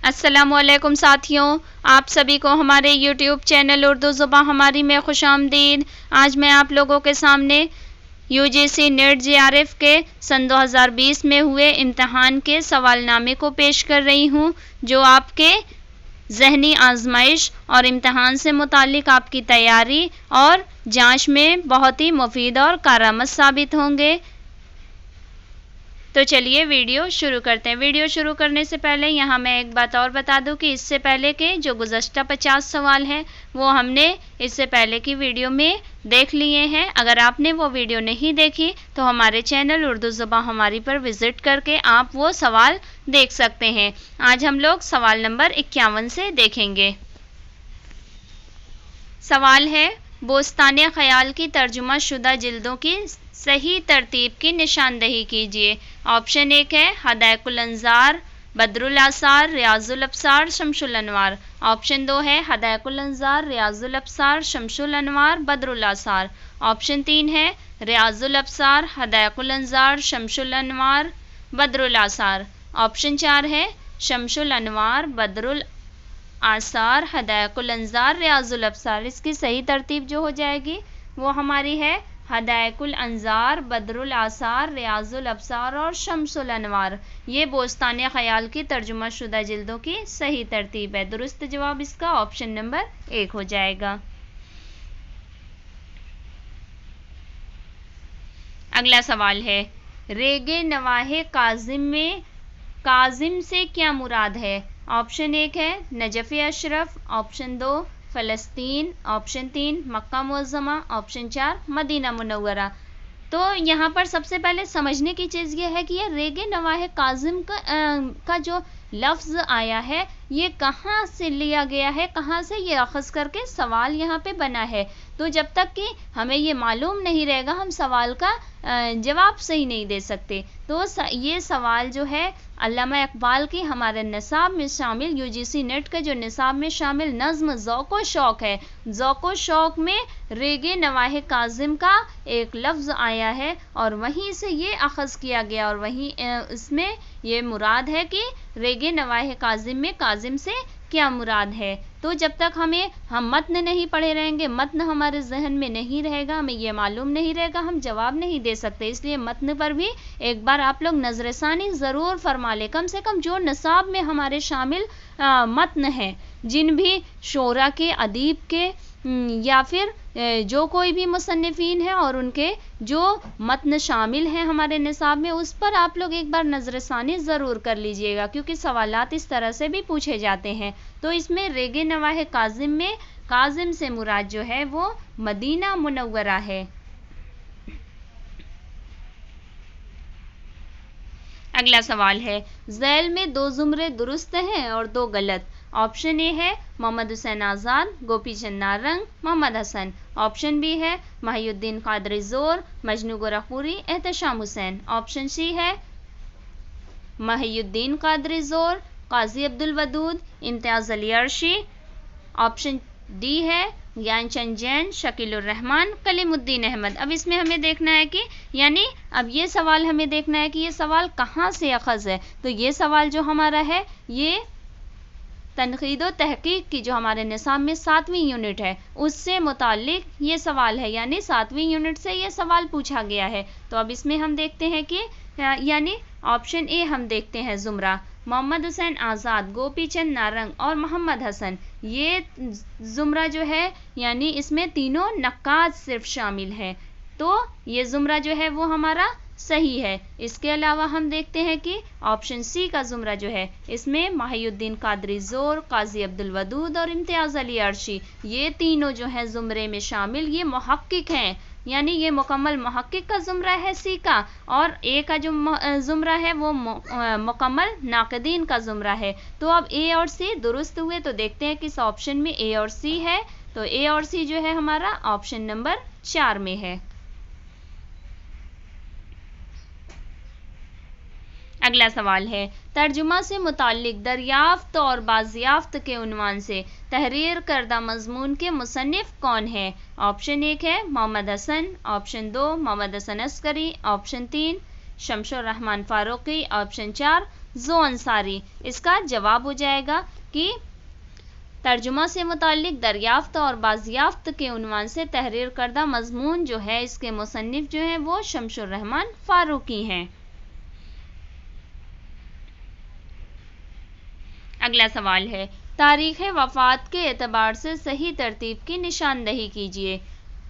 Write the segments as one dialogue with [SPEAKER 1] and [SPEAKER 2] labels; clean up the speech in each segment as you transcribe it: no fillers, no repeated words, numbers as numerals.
[SPEAKER 1] अस्सलामुअलैकुम साथियों, आप सभी को हमारे YouTube चैनल उर्दू ज़ुबान हमारी में खुशामदीद। आज मैं आप लोगों के सामने UGC नेट JRF के सन 2020 में हुए इम्तहान के सवालनामे को पेश कर रही हूँ, जो आपके ज़हनी आजमाइश और इम्तहान से मुतालिक आपकी तैयारी और जांच में बहुत ही मुफीद और कारआमद साबित होंगे। तो चलिए वीडियो शुरू करते हैं। वीडियो शुरू करने से पहले यहाँ मैं एक बात और बता दूं कि इससे पहले के जो गुज़श्ता 50 सवाल हैं वो हमने इससे पहले की वीडियो में देख लिए हैं। अगर आपने वो वीडियो नहीं देखी तो हमारे चैनल उर्दू ज़ुबान हमारी पर विज़िट करके आप वो सवाल देख सकते हैं। आज हम लोग सवाल नंबर 51 से देखेंगे। सवाल है, बोस्ताने ख़याल की तर्जुमा शुदा जिल्दों की सही तरतीब की निशानदही कीजिए। ऑप्शन 1 है हदायकुल अंजार, बदरुल आसार, रियाजुल अब्सार, शमसुल अनवार। ऑप्शन 2 है हदायकुल अंजार, रियाजुल अब्सार, शमसुल अनवार, बदरुल आसार। ऑप्शन 3 है रियाजुल अब्सार, हदायकुल अंजार, शमसुल अनवार, बदरुल आसार। ऑप्शन 4 है शमसुल अनवार, बदरुल आसार, हदायकुल अंजार, रियाजुल अब्सार। इसकी सही तरतीब जो हो जाएगी वो हमारी है हदायकुल अंजार, बदरुल आसार, रियाजुल अब्सार और शमसुल अनवार। ये बोस्ताने ख़याल की तर्जुमा शुदा जिल्दों की सही तरतीब है। दुरुस्त जवाब इसका ऑप्शन नंबर 1 हो जाएगा। अगला सवाल है, रेगे नवाहे काजिम में काजिम से क्या मुराद है? ऑप्शन 1 है नजफ़ अशरफ, ऑप्शन 2 फ़लस्तीन, ऑप्शन 3 मक्का मुअज़्ज़मा, ऑप्शन 4 मदीना मुनव्वरा। तो यहाँ पर सबसे पहले समझने की चीज़ ये है कि ये रेगे नवाहे काजिम का जो लफ्ज़ आया है ये कहाँ से लिया गया है, कहाँ से ये अख़ज़ करके सवाल यहाँ पे बना है। तो जब तक कि हमें ये मालूम नहीं रहेगा हम सवाल का जवाब सही नहीं दे सकते। तो ये सवाल जो है अल्लामा इकबाल की हमारे निसाब में शामिल UGC नेट का जो निसाब में शामिल नज़्म ज़ौक़ शौक़ है, ज़ौक़ शौक़ में रेगे नवाहे काजिम का एक लफ्ज़ आया है और वहीं से ये अख़ज़ किया गया और वहीं इसमें ये मुराद है कि रेगे नवाहे काजिम में काजिम से क्या मुराद है। तो जब तक हम मतन नहीं पढ़े रहेंगे, मतन हमारे जहन में नहीं रहेगा, हमें ये मालूम नहीं रहेगा, हम जवाब नहीं दे सकते। इसलिए मतन पर भी एक बार आप लोग नज़रसानी ज़रूर फरमा लें। कम से कम जो निसाब में हमारे शामिल मतन हैं, जिन भी शोरा के, अदीब के या फिर जो कोई भी मुसन्निफ़ीन है और उनके जो मतन शामिल हैं हमारे निसाब में, उस पर आप लोग एक बार नज़रसानी ज़रूर कर लीजिएगा, क्योंकि सवालात इस तरह से भी पूछे जाते हैं। तो इसमें रेगे नवाहे काजिम में काजिम से मुराद जो है वो मदीना मुनव्वरा है। अगला सवाल है, ज़ैल में 2 ज़ुमरे दुरुस्त हैं और 2 गलत। ऑप्शन ए है मोहम्मद हुसैन आज़ाद, गोपी चंद नारंग, मोहम्मद हसन। ऑप्शन बी है महिउद्दीन कादरी ज़ोर, मजनू गोरखपुरी, एहतशाम हुसैन। ऑप्शन सी है महिउद्दीन कादरी ज़ोर, काजी अब्दुल वदूद, इम्तियाज़ अली अर्शी। ऑप्शन डी है ज्ञानचंद जैन, शकीलुर रहमान, कलीमुद्दीन अहमद। अब इसमें हमें देखना है कि अब ये सवाल हमें देखना है कि ये सवाल कहाँ से अख़ज़ है। तो ये सवाल जो हमारा है ये तनक़ीद व तहक़ीक़ की जो हमारे निसाब में 7वीं यूनिट है उससे मुताल्लिक ये सवाल है, यानी 7वीं यूनिट से ये सवाल पूछा गया है। तो अब इसमें हम देखते हैं कि ऑप्शन ए हम देखते हैं ज़ुमरा मोहम्मद हुसैन आज़ाद, गोपी चंद नारंग और मोहम्मद हसन। ये ज़ुमरा जो है यानी इसमें तीनों नक्काद सिर्फ शामिल हैं। तो ये ज़ुमरा जो है वो हमारा सही है। इसके अलावा हम देखते हैं कि ऑप्शन सी का ज़ुमरा जो है इसमें महिउद्दीन कादरी ज़ोर, काजी अब्दुल वदूद और इम्तियाज़ अली अर्शी, ये तीनों जो हैं ज़ुमरे में शामिल, ये मुहक्किक हैं, यानी ये मुकम्मल मुहक्किक का ज़ुमरा है सी का, और ए का जो ज़ुमरा है वो मुकम्मल नाक़दीन का ज़ुमरा है। तो अब ए और सी दुरुस्त हुए, तो देखते हैं किस ऑप्शन में ए और सी है। तो ए और सी जो है हमारा ऑप्शन नंबर 4 में है। अगला सवाल है, तर्जुमा से मुताल्लिक दरियाफ्त और बाज़ियाफ्त के उन्वान से तहरीर करदा मज़मून के मुसन्निफ़ कौन है? ऑप्शन 1 है Mohammad Hasan, option 2 Mohammad Hasan Askari, option 3 Shamsur Rahman Faruqi, option 4 जो अंसारी। इसका जवाब हो जाएगा कि तर्जुमा से मुताल्लिक दरियाफ्त और बाजियाफ्त के उन्वान से तहरीर करदा मजमून जो है, इसके मुसन्निफ जो है वो शमशुर रहमान फारूकी हैं। अगला सवाल है, तारीख़ वफ़ात के एतबार से सही तरतीब की निशानदही कीजिए।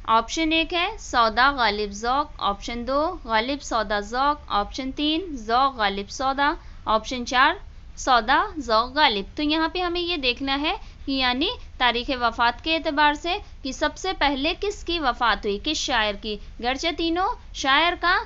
[SPEAKER 1] ऑप्शन 1 है सौदा गालिब ज़ौक़, ऑप्शन 2 गालिब सौदा ज़ौक़, ऑप्शन 3 ज़ौक़ गालिब सौदा, ऑप्शन 4 सौदा ज़ौक़ गालिब। तो यहाँ पे हमें ये देखना है कि यानी तारीख़ वफ़ात के एतबार से कि सबसे पहले किसकी वफ़ात हुई, किस शायर की। गर्चे तीनों शायर का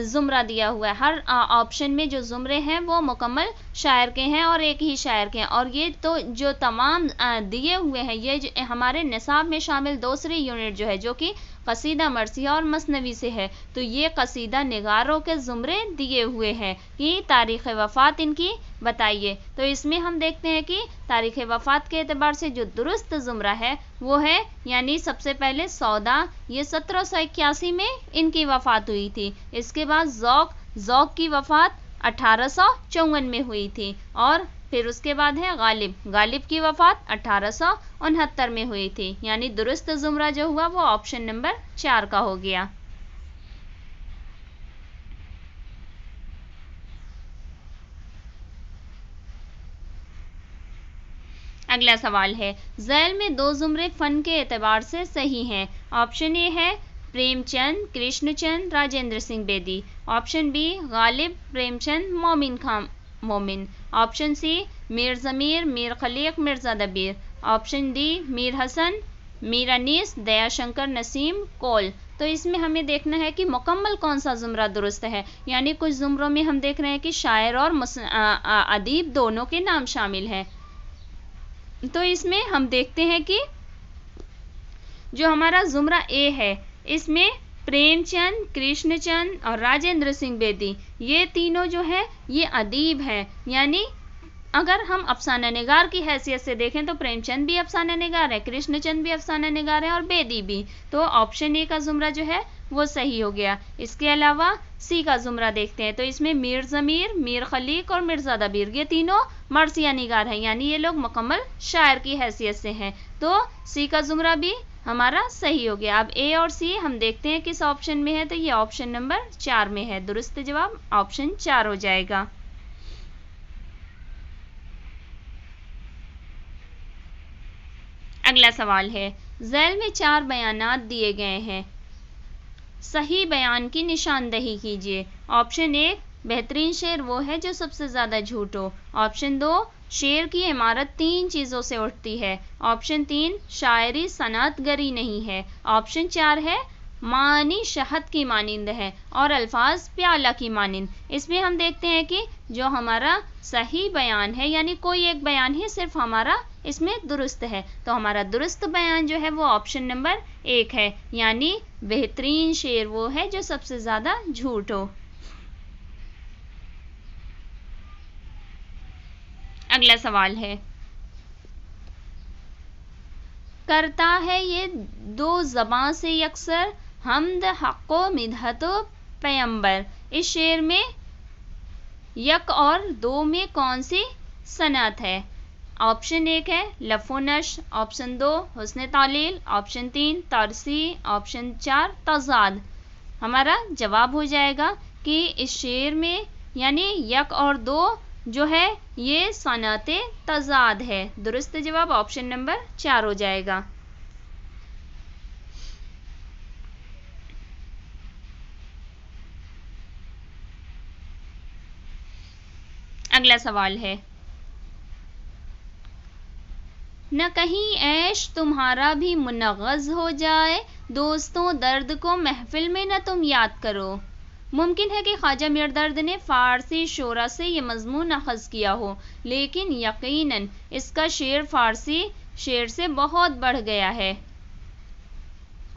[SPEAKER 1] ज़ुमरा दिया हुआ है, हर ऑप्शन में जो ज़ुमरे हैं वो मुकम्मल शायर के हैं और एक ही शायर के हैं, और ये तो जो तमाम दिए हुए हैं ये हमारे निसाब में शामिल दूसरी यूनिट जो है, जो कि कसीदा मरसिया और मसनवी से है। तो ये कसीदा निगारों के ज़ुमरे दिए हुए हैं कि तारीख़ वफ़ात इनकी बताइए। तो इसमें हम देखते हैं कि तारीख़ वफ़ात के एतबार से जो दुरुस्त ज़ुमरा है वो है यानी सबसे पहले सौदा, ये 1781 में इनकी वफ़ात हुई थी। इसके बाद ज़ौक़ की वफ़ात 1854 में हुई थी, और फिर उसके बाद है गालिब की वफ़ात 1869 में हुई थी। यानी दुरुस्त ज़ुमरा जो हुआ वो ऑप्शन नंबर 4 का हो गया। अगला सवाल है, ज़ैल में दो ज़ुमरे फ़न के एतबार से सही हैं। ऑप्शन ए है प्रेमचंद, कृष्णचंद, राजेंद्र सिंह बेदी, ऑप्शन बी गालिब, प्रेमचंद, मोमिन खां मोमिन, ऑप्शन सी मीर ज़मीर, मीर खलीक, मिर्ज़ा दबीर, ऑप्शन डी मीर हसन, मीर अनीस, दयाशंकर नसीम, कोल। तो इसमें हमें देखना है कि मुकम्मल कौन सा ज़ुमरा दुरुस्त है। यानी कुछ ज़ुमरों में हम देख रहे हैं कि शायर और अदीब दोनों के नाम शामिल हैं। तो इसमें हम देखते हैं कि जो हमारा ज़ुमरा ए है इसमें प्रेमचंद, कृष्णचंद और राजेंद्र सिंह बेदी ये तीनों जो है ये अदीब हैं। यानी अगर हम अफसाना निगार की हैसियत से देखें तो प्रेमचंद भी अफसाना निगार है, कृष्णचंद भी अफसाना निगार है और बेदी भी। तो ऑप्शन ए का ज़ुमरा जो है वो सही हो गया। इसके अलावा सी का ज़ुमरा देखते हैं, तो इसमें मीर ज़मीर, मीर खलीक और मिर्ज़ा दबीर ये तीनों मरसिया निगार हैं, यानी ये लोग मुकम्मल शायर की हैसियत से हैं। तो सी का ज़ुमरा भी हमारा सही हो गया। अब ए और सी हम देखते हैं किस ऑप्शन में है, तो ये ऑप्शन नंबर 4 में है। दुरुस्त जवाब ऑप्शन 4 हो जाएगा। अगला सवाल है, ज़ैल में 4 बयानात दिए गए हैं, सही बयान की निशानदही कीजिए। ऑप्शन 1 बेहतरीन शेर वो है जो सबसे ज़्यादा झूठ हो, ऑप्शन 2 शेर की इमारत 3 चीज़ों से उठती है, ऑप्शन 3 शायरी सनअतगरी नहीं है, ऑप्शन 4 है मानी शहद की मानिंद है और अल्फाज प्याला की मानिंद। इसमें हम देखते हैं कि जो हमारा सही बयान है यानी कोई एक बयान ही सिर्फ हमारा इसमें दुरुस्त है, तो हमारा दुरुस्त बयान जो है वो ऑप्शन नंबर 1 है, यानी बेहतरीन शेर वो है जो सबसे ज़्यादा झूठ हो। अगला सवाल है, करता है ये दो ज़बां से यकसर हमद हक़ो मिदहतो पैगंबर। इस शेर में यक और दो में कौन सी सनअत है। ऑप्शन 1 है लफ़ो नश्र, ऑप्शन 2 हुस्न तालील, ऑप्शन 3 तरसी, ऑप्शन 4 तज़ाद। हमारा जवाब हो जाएगा कि इस शेर में यानी यक और दो जो है ये सनअते तज़ाद है। दुरुस्त जवाब ऑप्शन नंबर 4 हो जाएगा। अगला सवाल है, न कहीं ऐश तुम्हारा भी मुनग़्ज़ हो जाए, दोस्तों दर्द को महफिल में न तुम याद करो। मुमकिन है कि ख्वाजा मीर दर्द ने फ़ारसी शोरा से ये मज़मून अख़ज़ किया हो, लेकिन यकीनन इसका शेर फ़ारसी शेर से बहुत बढ़ गया है।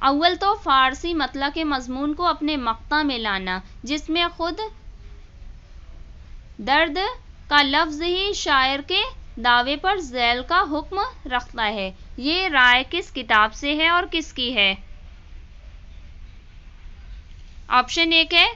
[SPEAKER 1] अव्वल तो फ़ारसी मतला के मज़मून को अपने मक़ता में लाना, जिसमें ख़ुद दर्द का लफ्ज़ ही शायर के दावे पर ज़ैल का हुक्म रखता है। ये राय किस किताब से है और किसकी है। ऑप्शन 1 है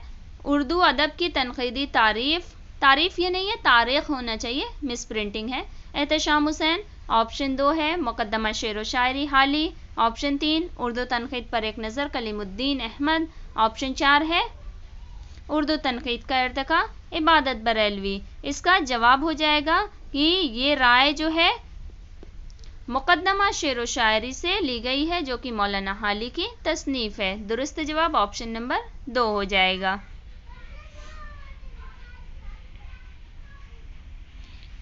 [SPEAKER 1] उर्दू अदब की तनक़ीदी तारीफ़ तारीफ ये नहीं है, तारीख होना चाहिए, मिस प्रिंटिंग है। एहतशाम हुसैन। ऑप्शन 2 है मुकद्दमा शेर व शायरी हाली। ऑप्शन 3 उर्दू तनकीद पर एक नज़र कलीमुद्दीन अहमद। ऑप्शन 4 है उर्दू तनकीद का इर्तिका इबादत बरेलवी। इसका जवाब हो जाएगा कि ये राय जो है मुकद्दमा शेर व शायरी से ली गई है, जो कि मौलाना हाली की तसनीफ है। दुरुस्त जवाब ऑप्शन नंबर 2 हो जाएगा।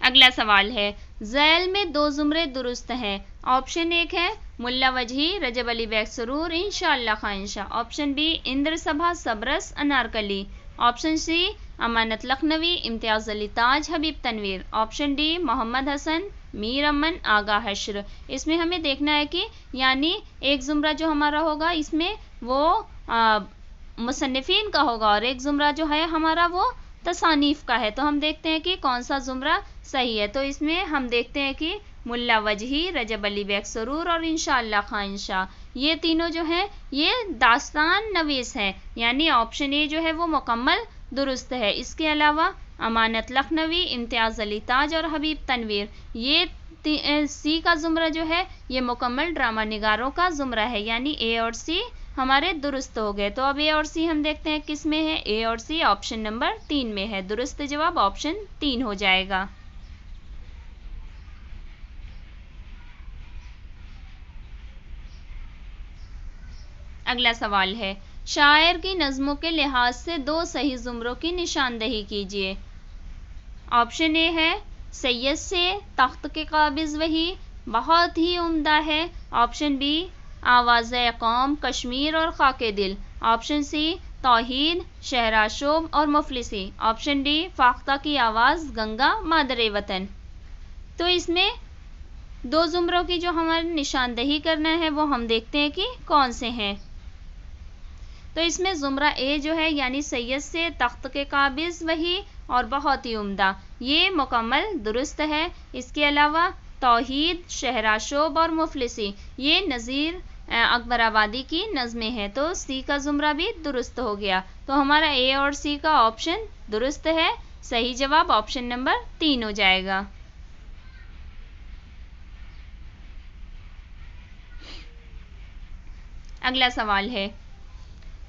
[SPEAKER 1] अगला सवाल है, ज़ैल में 2 ज़ुमरे दुरुस्त हैं। ऑप्शन 1 है मुल्ला वजही, रजब अली बैग सुरूर, इंशाअल्लाह खाइंशा। ऑप्शन बी इंद्र सभा, सबरस, अनारकली। ऑप्शन सी अमानत लखनवी, इम्तियाज़ अली ताज, हबीब तनवीर। ऑप्शन डी मोहम्मद हसन, मीर अमन, आगा हश्र। इसमें हमें देखना है कि यानी एक ज़ुमरा जो हमारा होगा इसमें वो मुसन्निफीन का होगा और एक ज़ुमरा जो है हमारा वो तसानीफ का है। तो हम देखते हैं कि कौन सा ज़ुमरा सही है। तो इसमें हम देखते हैं कि मुल्ला वजही, रजब अली बैग सुरूर और इंशाअल्लाह खाइंशा, ये तीनों जो हैं ये दास्तान नवीस हैं, यानी ऑप्शन ए जो है वो मुकम्मल दुरुस्त है। इसके अलावा अमानत लखनवी, इम्तियाज़ अली ताज और हबीब तनवीर, ये सी का ज़ुमरा जो है ये मुकम्मल ड्रामा निगारों का ज़ुमरा है, यानी ए और सी हमारे दुरुस्त हो गए। तो अब ए और सी हम देखते हैं किस में है। ए और सी ऑप्शन नंबर 3 में है। दुरुस्त जवाब ऑप्शन 3 हो जाएगा। अगला सवाल है, शायर की नज़्मों के लिहाज से 2 सही ज़ुमरों की निशानदही कीजिए। ऑप्शन ए है सैयद से, तख्त के काबिज़ वही, बहुत ही उम्दा है। ऑप्शन बी आवाज़ कौम, कश्मीर और खाके दिल। ऑप्शन सी तौहीद, शहराशोब और मुफलिसी। ऑप्शन डी फाख्ता की आवाज़, गंगा मादरे वतन। तो इसमें 2 ज़ुमरों की जो हमारे निशानदही करना है वो हम देखते हैं कि कौन से हैं। तो इसमें ज़ुमरा ए जो है यानी सैयद से, तख्त के काबिज़ वही और बहुत ही उम्दा, ये मुकम्मल दुरुस्त है। इसके अलावा तौहीद, शहराशोब और मुफलिसी, ये नज़ीर अकबराबादी की नज़में हैं। तो सी का ज़ुमरा भी दुरुस्त हो गया। तो हमारा ए और सी का ऑप्शन दुरुस्त है। सही जवाब ऑप्शन नंबर 3 हो जाएगा। अगला सवाल है,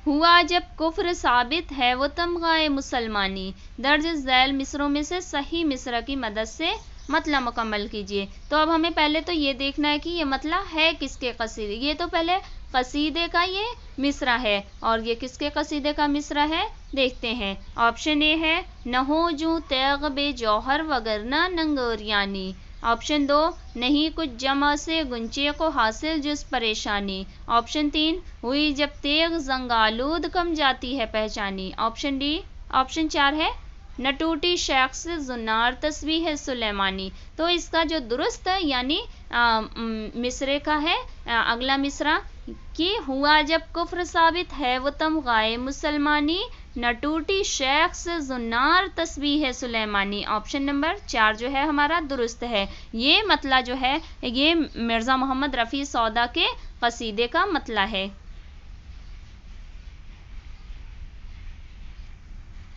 [SPEAKER 1] हुआ जब कुफ्र साबित है वो तमगाए मुसलमानी, दर्ज झैल मिसरों में से सही मिसरा की मदद से मतला मुकम्मल कीजिए। तो अब हमें पहले तो ये देखना है कि ये मतला है किसके कसीदे। ये तो पहले कसीदे का ये मिसरा है और ये किसके कसीदे का मिसरा है देखते हैं। ऑप्शन ए है नहो जू तैग बे जौहर वगरना नंगोरियानी। ऑप्शन 2 नहीं कुछ जमा से गुंचे को हासिल जिस परेशानी। ऑप्शन 3 हुई जब तेग जंगालूद कम जाती है पहचानी। Option D. ऑप्शन 4 है न टूटी शेख से जुन्नार तस्वीर है सुलेमानी। तो इसका जो दुरुस्त यानी मिसरे का है अगला मिसरा कि हुआ जब कुफ्र साबित है वो तम गाए मुसलमानी, न टूटी शेख से जुन्नार तस्बीह है सुलेमानी। ऑप्शन नंबर 4 जो है हमारा दुरुस्त है। ये मतला जो है ये मिर्ज़ा मोहम्मद रफ़ी सौदा के कसीदे का मतला है।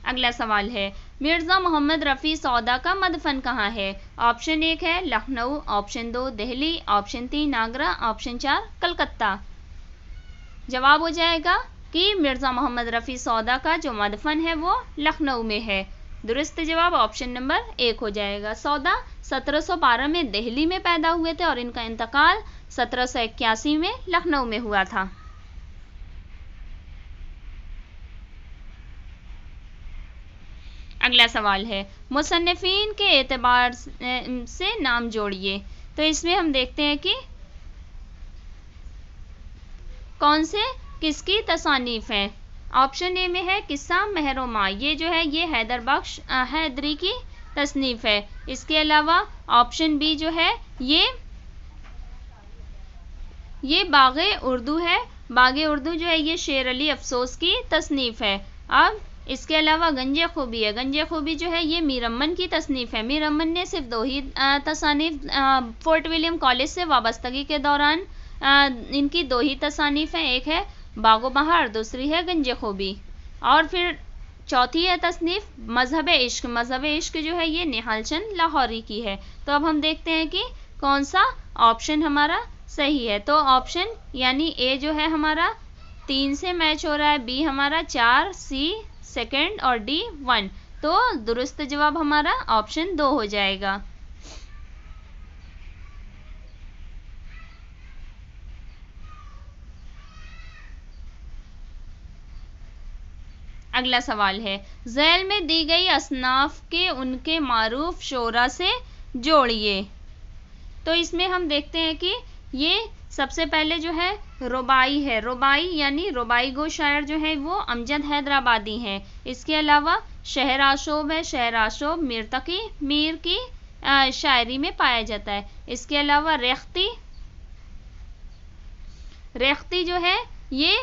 [SPEAKER 1] अगला सवाल है, मिर्ज़ा मोहम्मद रफ़ी सौदा का मदफन कहाँ है। ऑप्शन 1 है Lucknow, option 2 Delhi, option 3 Agra, option 4 Calcutta. जवाब हो जाएगा कि मिर्ज़ा मोहम्मद रफ़ी सौदा का जो मदफन है वो लखनऊ में है। दुरुस्त जवाब ऑप्शन नंबर 1 हो जाएगा। सौदा 1712 में दिल्ली में पैदा हुए थे और इनका इंतकाल 1781 में लखनऊ में हुआ था। अगला सवाल है, मुसन्निफीन के एतबार से नाम जोड़िए। तो इसमें हम देखते हैं कि कौन से किसकी तसानीफ हैं। ऑप्शन ए में है किस्सा महरोमा, ये जो है ये हैदर बख्श हैदरी की तसनीफ है। इसके अलावा ऑप्शन बी जो है ये बागे उर्दू है। बागे उर्दू जो है ये शेर अली अफसोस की तसनीफ है। अब इसके अलावा गंजे खूबी है। गंजे खूबी जो है ये मीर अमन की तसनीफ है। मीर अमन ने सिर्फ 2 ही तसानीफ फोर्ट विलियम कॉलेज से वाबस्तगी के दौरान इनकी 2 ही तसानीफ हैं। एक है बागो बहार, दूसरी है गंजे खूबी। और फिर चौथी है तसनीफ मजहब इश्क। मजहब इश्क जो है ये निहाल चंद लाहौरी की है। तो अब हम देखते हैं कि कौन सा ऑप्शन हमारा सही है। तो ऑप्शन यानी ए जो है हमारा 3 से मैच हो रहा है, बी हमारा 4, सी सेकंड और डी 1। तो दुरुस्त जवाब हमारा ऑप्शन 2 हो जाएगा। अगला सवाल है, ज़ैल में दी गई असनाफ के उनके मारूफ शोरा से जोड़िए। तो इसमें हम देखते हैं कि ये सबसे पहले जो है रुबाई है। रुबाई यानी रुबाई गो शायर जो है वो अमजद हैदराबादी हैं। इसके अलावा शहर आशोब है। शहर आशोब मीर तकी मीर की शायरी में पाया जाता है। इसके अलावा रेख्ती, रेख्ती जो है ये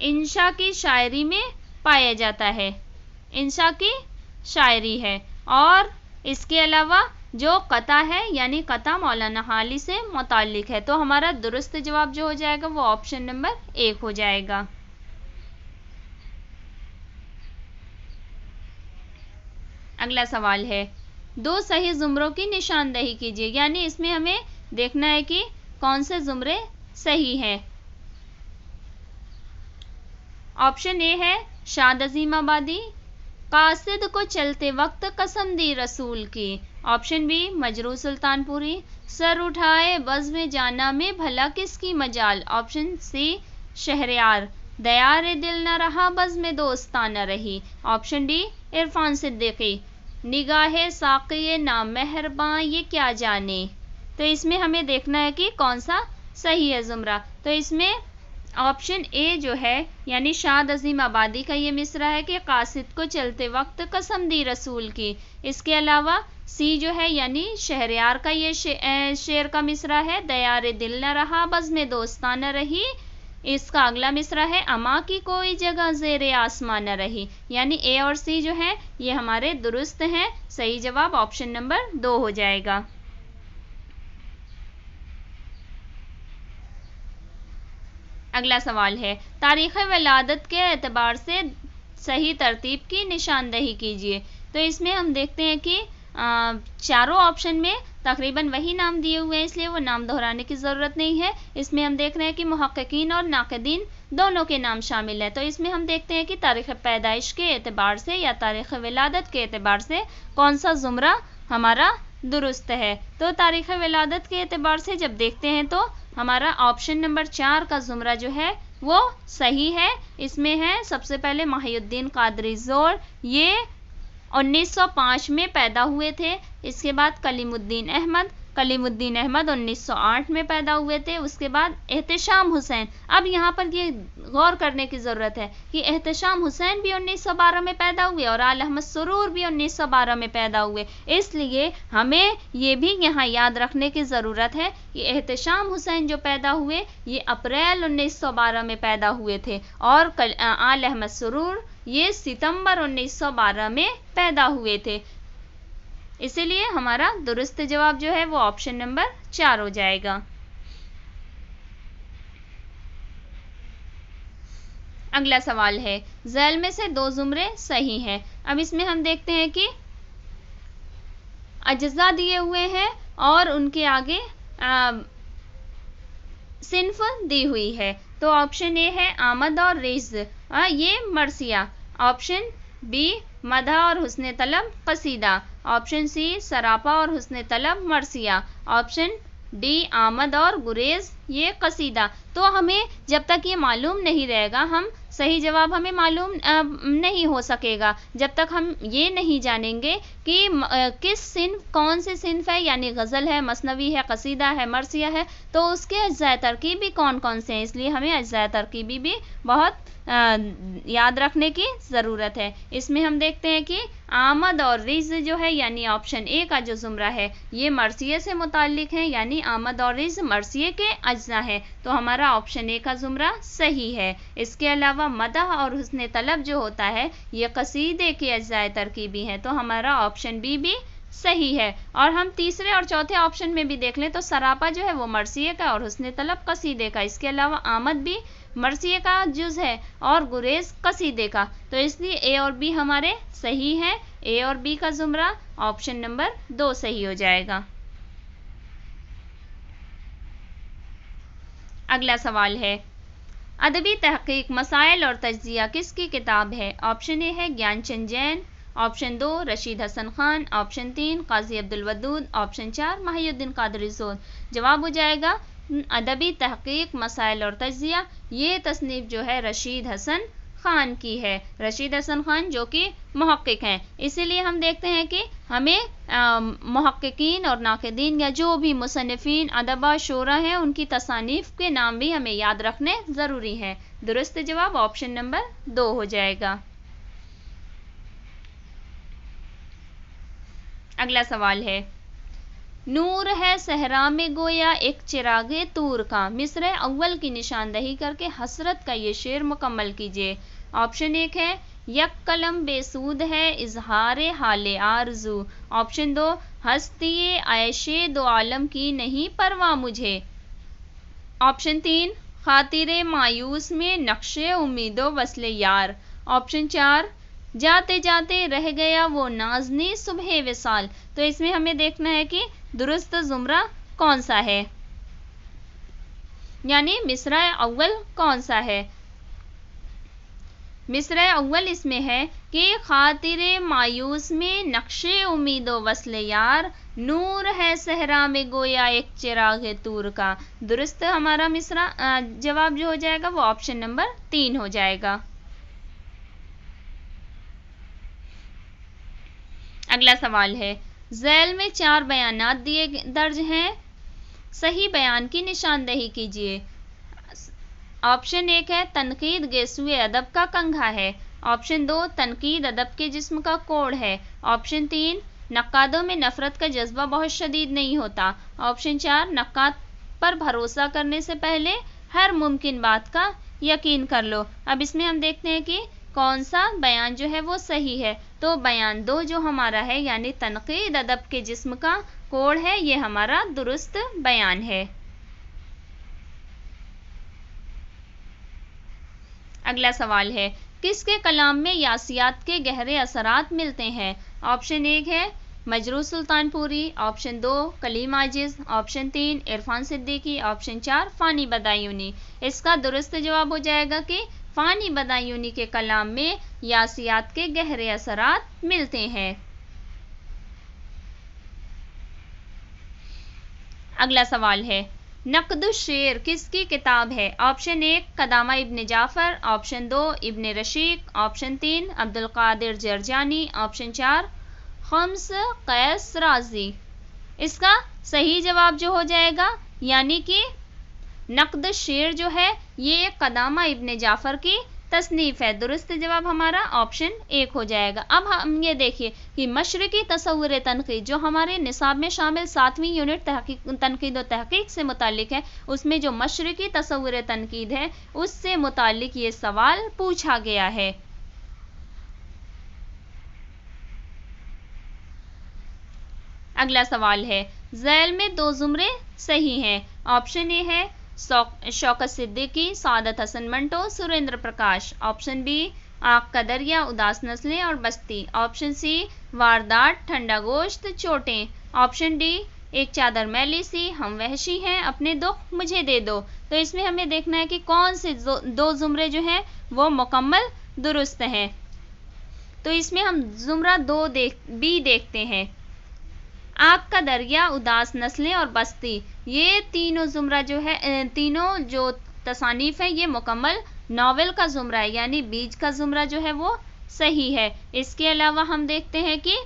[SPEAKER 1] इंशा की शायरी में पाया जाता है, इंशा की शायरी है। और इसके अलावा जो कता है यानी कता मौलाना हाली से मुताल्लिक है। तो हमारा दुरुस्त जवाब जो हो जाएगा वो ऑप्शन नंबर 1 हो जाएगा। अगला सवाल है, 2 सही जुमरों की निशानदेही कीजिए। यानी इसमें हमें देखना है कि कौन से जुमरे सही हैं। ऑप्शन ए है शाद अजीमाबादी, कासिद को चलते वक्त कसम दी रसूल की। ऑप्शन बी मजरू सुल्तानपुरी, सर उठाए बज़ में जाना में भला किसकी मजाल। ऑप्शन सी शहरयार, दयार दिल न रहा बज़ में दोस्ता न रही। ऑप्शन डी इरफान सिद्दीकी, निगाहे साक़िए ना मेहरबां ये क्या जाने। तो इसमें हमें देखना है कि कौन सा सही है जुमरा। तो इसमें ऑप्शन ए जो है यानी शाद अजीम आबादी का ये मिसरा है कि कासिद को चलते वक्त कसम दी रसूल की। इसके अलावा सी जो है यानी शहरयार का ये शेर का मिसरा है, दयार दिल न रहा बज़ में दोस्ता न रही। इसका अगला मिसरा है, अमा की कोई जगह ज़ेरे आसमां न रही। यानी ए और सी जो है ये हमारे दुरुस्त हैं। सही जवाब ऑप्शन नंबर 2 हो जाएगा। अगला सवाल है, तारीख़ विलादत के एतबार से सही तरतीब की निशानदेही कीजिए। तो इसमें हम देखते हैं कि चारों ऑप्शन में तकरीबन वही नाम दिए हुए हैं, इसलिए वो नाम दोहराने की ज़रूरत नहीं है। इसमें हम देख रहे हैं कि मुहक्किकीन और नाक़दीन दोनों के नाम शामिल हैं। तो इसमें हम देखते हैं कि तारीख़ पैदाइश के एतबार से या तारीख़ विलादत के एतबार से कौन सा ज़ुमरा हमारा दुरुस्त है। तो तारीख़ विलादत के एतबार से जब देखते हैं तो हमारा ऑप्शन नंबर 4 का ज़ुमरा जो है वो सही है। इसमें है सबसे पहले माहिउद्दीन कादरी ज़ोर, ये 1905 में पैदा हुए थे। इसके बाद कलीमुद्दीन अहमद 1908 में पैदा हुए थे। उसके बाद एहतशाम हुसैन। अब यहाँ पर ये गौर करने की ज़रूरत है कि एहतशाम हुसैन भी 1912 में पैदा हुए और आल अहमद सुरूर भी 1912 में पैदा हुए। इसलिए हमें ये भी यहाँ याद रखने की ज़रूरत है कि एहतशाम हुसैन जो पैदा हुए ये अप्रैल 1912 में पैदा हुए थे और आल अहमद सुरूर ये सितंबर 1912 में पैदा हुए थे। इसीलिए हमारा दुरुस्त जवाब जो है वो ऑप्शन नंबर 4 हो जाएगा। अगला सवाल है, ज़ैल में से 2 ज़ुमरे सही हैं। अब इसमें हम देखते हैं कि अज्जा दिए हुए हैं और उनके आगे सिन्फ दी हुई है। तो ऑप्शन ए है आमद और रिज़, ये मरसिया। ऑप्शन बी मदह और हुस्न तलब कसीदा। ऑप्शन सी सरापा और हुस्न तलब मरसिया। ऑप्शन डी आमद और गुरेज ये कसीदा। तो हमें जब तक ये मालूम नहीं रहेगा हम सही जवाब हमें मालूम नहीं हो सकेगा जब तक हम ये नहीं जानेंगे कि किस सिन्फ कौन से सिन्फ है, यानी गज़ल है, मसनवी है, कसीदा है, मरसिया है, तो उसके अज्ज़ाए तरकीबी कौन कौन से हैं। इसलिए हमें अज्ज़ाए तरकीबी भी बहुत याद रखने की ज़रूरत है। इसमें हम देखते हैं कि आमद और रिज़ जो है यानी ऑप्शन ए का जो ज़ुमरा है ये मरसिये से मुताल्लिक है, यानी आमद और रिज़ मरसिये के अज्ज़ा है। तो हमारा ऑप्शन ए का ज़ुमरा सही है। इसके अलावा मदह और हुस्न तलब जो होता है ये कसीदे के अज्ज़ाए तरकीबी हैं। तो हमारा ऑप्शन बी भी सही है। और हम तीसरे और चौथे ऑप्शन में भी देख लें तो सरापा जो है वो मरसिये का और हुस्न तलब कसीदे का। इसके अलावा आमद भी मरसिए का जुज है और गुरेज कसीदे का, तो इसलिए ए और बी हमारे सही है। ए और बी का जुमरा ऑप्शन नंबर 2 सही हो जाएगा। अगला सवाल है, अदबी तहकीक मसाइल और तज्जिया किसकी किताब है? ऑप्शन ए है ज्ञानचंद जैन, ऑप्शन 2 रशीद हसन खान, ऑप्शन 3 काजी अब्दुल वदूद, ऑप्शन 4 महिउद्दीन कादरी सोद। जवाब हो जाएगा अदबी तहकीक मसाइल और तज्जिया। ये तसनीफ जो है रशीद हसन खान की है, रशीद हसन खान जो कि मुहक्किक हैं। इसीलिए हम देखते हैं कि हमें मुहक्किकीन और नाक़िदीन या जो भी मुसन्निफ़ीन अदबा शोरा हैं उनकी तसानीफ़ के नाम भी हमें याद रखने ज़रूरी हैं। दुरुस्त जवाब ऑप्शन नंबर 2 हो जाएगा। अगला सवाल है, नूर है सहरा में गोया एक चिरागे तूर का, मिस्र अव्वल की निशानदही करके हसरत का ये शेर मुकम्मल कीजिए। ऑप्शन 1 है यक कलम बेसूद है इजहार हाले आरजू, ऑप्शन 2 हस्ती आयशे दो आलम की नहीं परवाह मुझे, ऑप्शन 3 खातिरे मायूस में नक्शे उम्मीदो वस्ले यार, ऑप्शन 4 जाते जाते रह गया वो नाजनी सुबह विसाल। तो इसमें हमें देखना है कि दुरुस्त जुमरा कौन सा है, यानी मिसरा अव्वल कौन सा है। मिसरा अव्वल इसमें है कि खातिरे मायूस में नक्शे उम्मीदो वस्ले यार, नूर है सहरा में गोया एक चिराग तूर का। दुरुस्त हमारा मिसरा जवाब जो हो जाएगा वो ऑप्शन नंबर 3 हो जाएगा। अगला सवाल है, झैल में 4 बयानात दिए दर्ज हैं, सही बयान की निशानदही कीजिए। ऑप्शन 1 है तनकीद गेसुए अदब का कंघा है, ऑप्शन 2 तनकीद अदब के जिस्म का कोड है, ऑप्शन 3 नक्कादों में नफरत का जज्बा बहुत शदीद नहीं होता, ऑप्शन 4 नक्काद पर भरोसा करने से पहले हर मुमकिन बात का यकीन कर लो। अब इसमें हम देखते हैं कि कौन सा बयान जो है वो सही है। तो बयान 2 जो हमारा है यानी तनकीद अदब के जिस्म का कोड है, ये हमारा दुरुस्त बयान है। अगला सवाल है, किसके कलाम में यासियात के गहरे असरात मिलते हैं? ऑप्शन 1 है Majrooh Sultanpuri, option 2 Kaleem Aajiz, option 3 Irfan Siddiqui, option 4 Fani Badayuni. इसका दुरुस्त जवाब हो जाएगा कि फ़ानी बदायूनी के कलाम में यासियात के गहरे असरात मिलते हैं। अगला सवाल है, नक़्दुश शेर किसकी किताब है? Option 1 Qudama ibn Jafar, option 2 ibn Rashiq, option 3 Abdul Qadir Jurjani, option 4 खम्स कैस राजी। इसका सही जवाब जो हो जाएगा यानी कि नक़्द शेर जो है ये कदामा इब्न जाफ़र की तसनीफ़ है। दुरुस्त जवाब हमारा ऑप्शन 1 हो जाएगा। अब हम ये देखिए कि मशरिकी तसव्वुर तनक़ीद जो हमारे निसाब में शामिल 7वीं यूनिट तनक़ीद व तहक़ीक़ से मुतालिक है, उसमें जो मशरिकी तसव्वुर तनक़ीद है उससे मुतालिक ये सवाल पूछा गया है। अगला सवाल है, झैल में 2 जुमरे सही हैं। ऑप्शन ए है शौकत सिद्दीकी, सादत हसन मंटो, सुरेंद्र प्रकाश, ऑप्शन बी आग का दरिया, उदास नस्लें और बस्ती, ऑप्शन सी वारदात, ठंडा गोश्त, चोटें, ऑप्शन डी एक चादर मैली सी, हम वहशी हैं, अपने दुख मुझे दे दो। तो इसमें हमें देखना है कि कौन से 2 जुमरे जो हैं वो मुकम्मल दुरुस्त हैं। तो इसमें हम जुमरा 2 बी देखते हैं। आग का दरिया, उदास नस्लें और बस्ती, ये तीनों जुमरा जो है तीनों जो तसानीफ है ये मुकम्मल नावल का जुमरा है, यानी बीज का जुमरा जो है वो सही है। इसके अलावा हम देखते हैं कि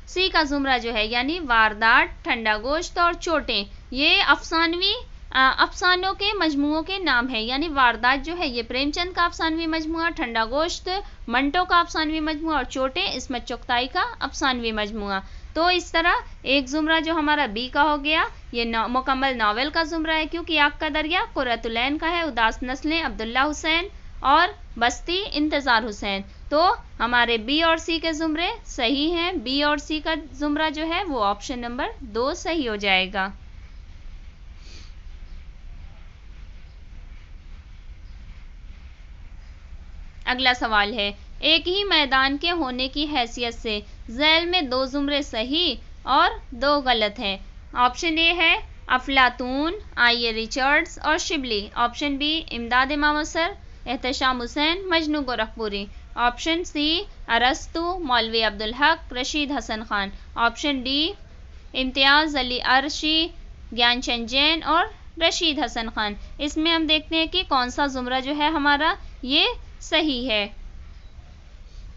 [SPEAKER 1] सी का जुमरा जो है यानी वारदात, ठंडा गोश्त और चोटें, ये अफसानों के मजमुओं के नाम है, यानी वारदात जो है ये प्रेमचंद का अफसानवी मजमुआ, ठंडा गोश्त मंटो का अफसानवी मजमुआ और चोटें इस्मत चुगताई का अफसानवी मजमुआ। तो इस तरह एक जुमरा जो हमारा बी का हो गया ये मुकम्मल नावल का जुमरा है, क्योंकि आग का दरिया कुर्रतुलैन का है, उदास नस्लें अब्दुल्ला हुसैन और बस्ती इंतज़ार हुसैन। तो हमारे बी और सी के जुमरे सही हैं। बी और सी का जुमरा जो है वो ऑप्शन नंबर 2 सही हो जाएगा। अगला सवाल है, एक ही मैदान के होने की हैसियत से झैल में 2 जुमरे सही और 2 गलत हैं। ऑप्शन ए है अफलातून, आई.ए. रिचर्ड्स और शिबली। ऑप्शन बी इमदाद इमाम असर, एहतशाम हुसैन, मजनू गोरखपुरी। ऑप्शन सी अरस्तु, मौलवी अब्दुल हक, रशीद हसन खान। ऑप्शन डी इम्तियाज अली अरशी, ज्ञानचंद जैन और रशीद हसन खान। इसमें हम देखते हैं कि कौन सा जुमरा जो है हमारा ये सही है।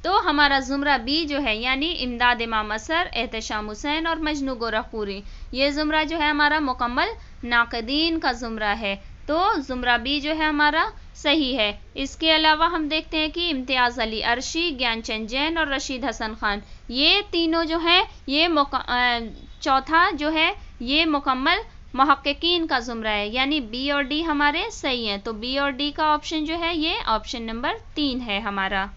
[SPEAKER 1] तो हमारा जुमरा बी जो है यानी इमदाद इमाम असर, एहतशाम हुसैन और मजनू गोरखपुरी, ये जुमरा जो है हमारा मुकम्मल नाक़दीन का जुमरा है। तो जुमरा बी जो है हमारा सही है। इसके अलावा हम देखते हैं कि इम्तियाज अली अरशी, ज्ञानचंद जैन और रशीद हसन खान, ये तीनों जो है ये चौथा जो है ये मुकम्मल मुहक्किकीन का जुमरा है, यानी बी और डी हमारे सही हैं। तो बी और डी का ऑप्शन जो है ये ऑप्शन नंबर 3 है हमारा।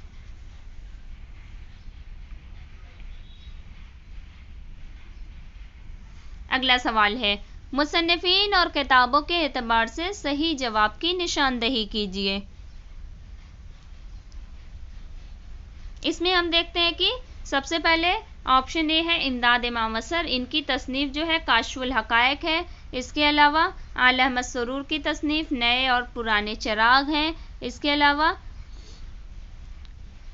[SPEAKER 1] अगला सवाल है, मुसन्निफीन और किताबों के एतबार से सही जवाब की निशानदही कीजिए। इसमें हम देखते हैं कि सबसे पहले ऑप्शन ए है इमदाद इमाम असर, इनकी तसनीफ़ जो है काशफुल हक़ाइक़ है। इसके अलावा आला अहमद सुरूर की तसनीफ़ नए और पुराने चिराग हैं। इसके अलावा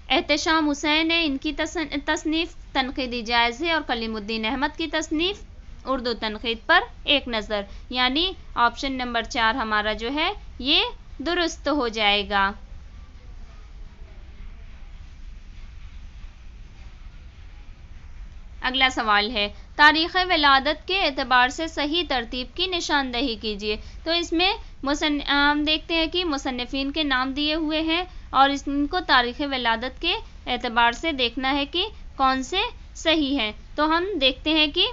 [SPEAKER 1] एहतशाम हुसैन है, इनकी तसनीफ़ तनक़ीदी जायज़े और कलीमुद्दीन अहमद की तसनीफ़ उर्दू तनक़ीद पर एक नज़र, यानी ऑप्शन नंबर 4 हमारा जो है ये दुरुस्त हो जाएगा। अगला सवाल है, तारीख़ विलादत के एतबार से सही तरतीब की निशानदही कीजिए। तो इसमें हम देखते हैं कि मुसन्निफ़ीन के नाम दिए हुए हैं और इनको तारीख़ विलादत के एतबार से देखना है कि कौन से सही हैं। तो हम देखते हैं कि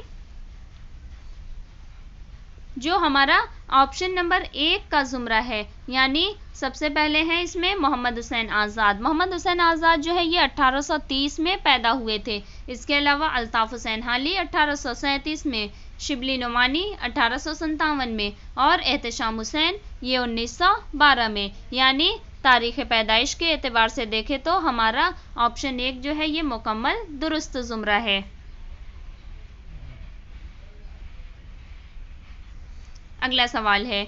[SPEAKER 1] जो हमारा ऑप्शन नंबर 1 का जुमरा है, यानी सबसे पहले है इसमें मोहम्मद हुसैन आज़ाद। मोहम्मद हुसैन आज़ाद जो है ये 1830 में पैदा हुए थे। इसके अलावा अल्ताफ़ हुसैन हाली 1837 में, शिबली नुमानी 1857 में और एहतशाम हुसैन ये 1912 में, यानी तारीख़ पैदाइश के एतबार से देखें तो हमारा ऑप्शन 1 जो है ये मुकम्मल दुरुस्त जुमरा है। अगला सवाल है,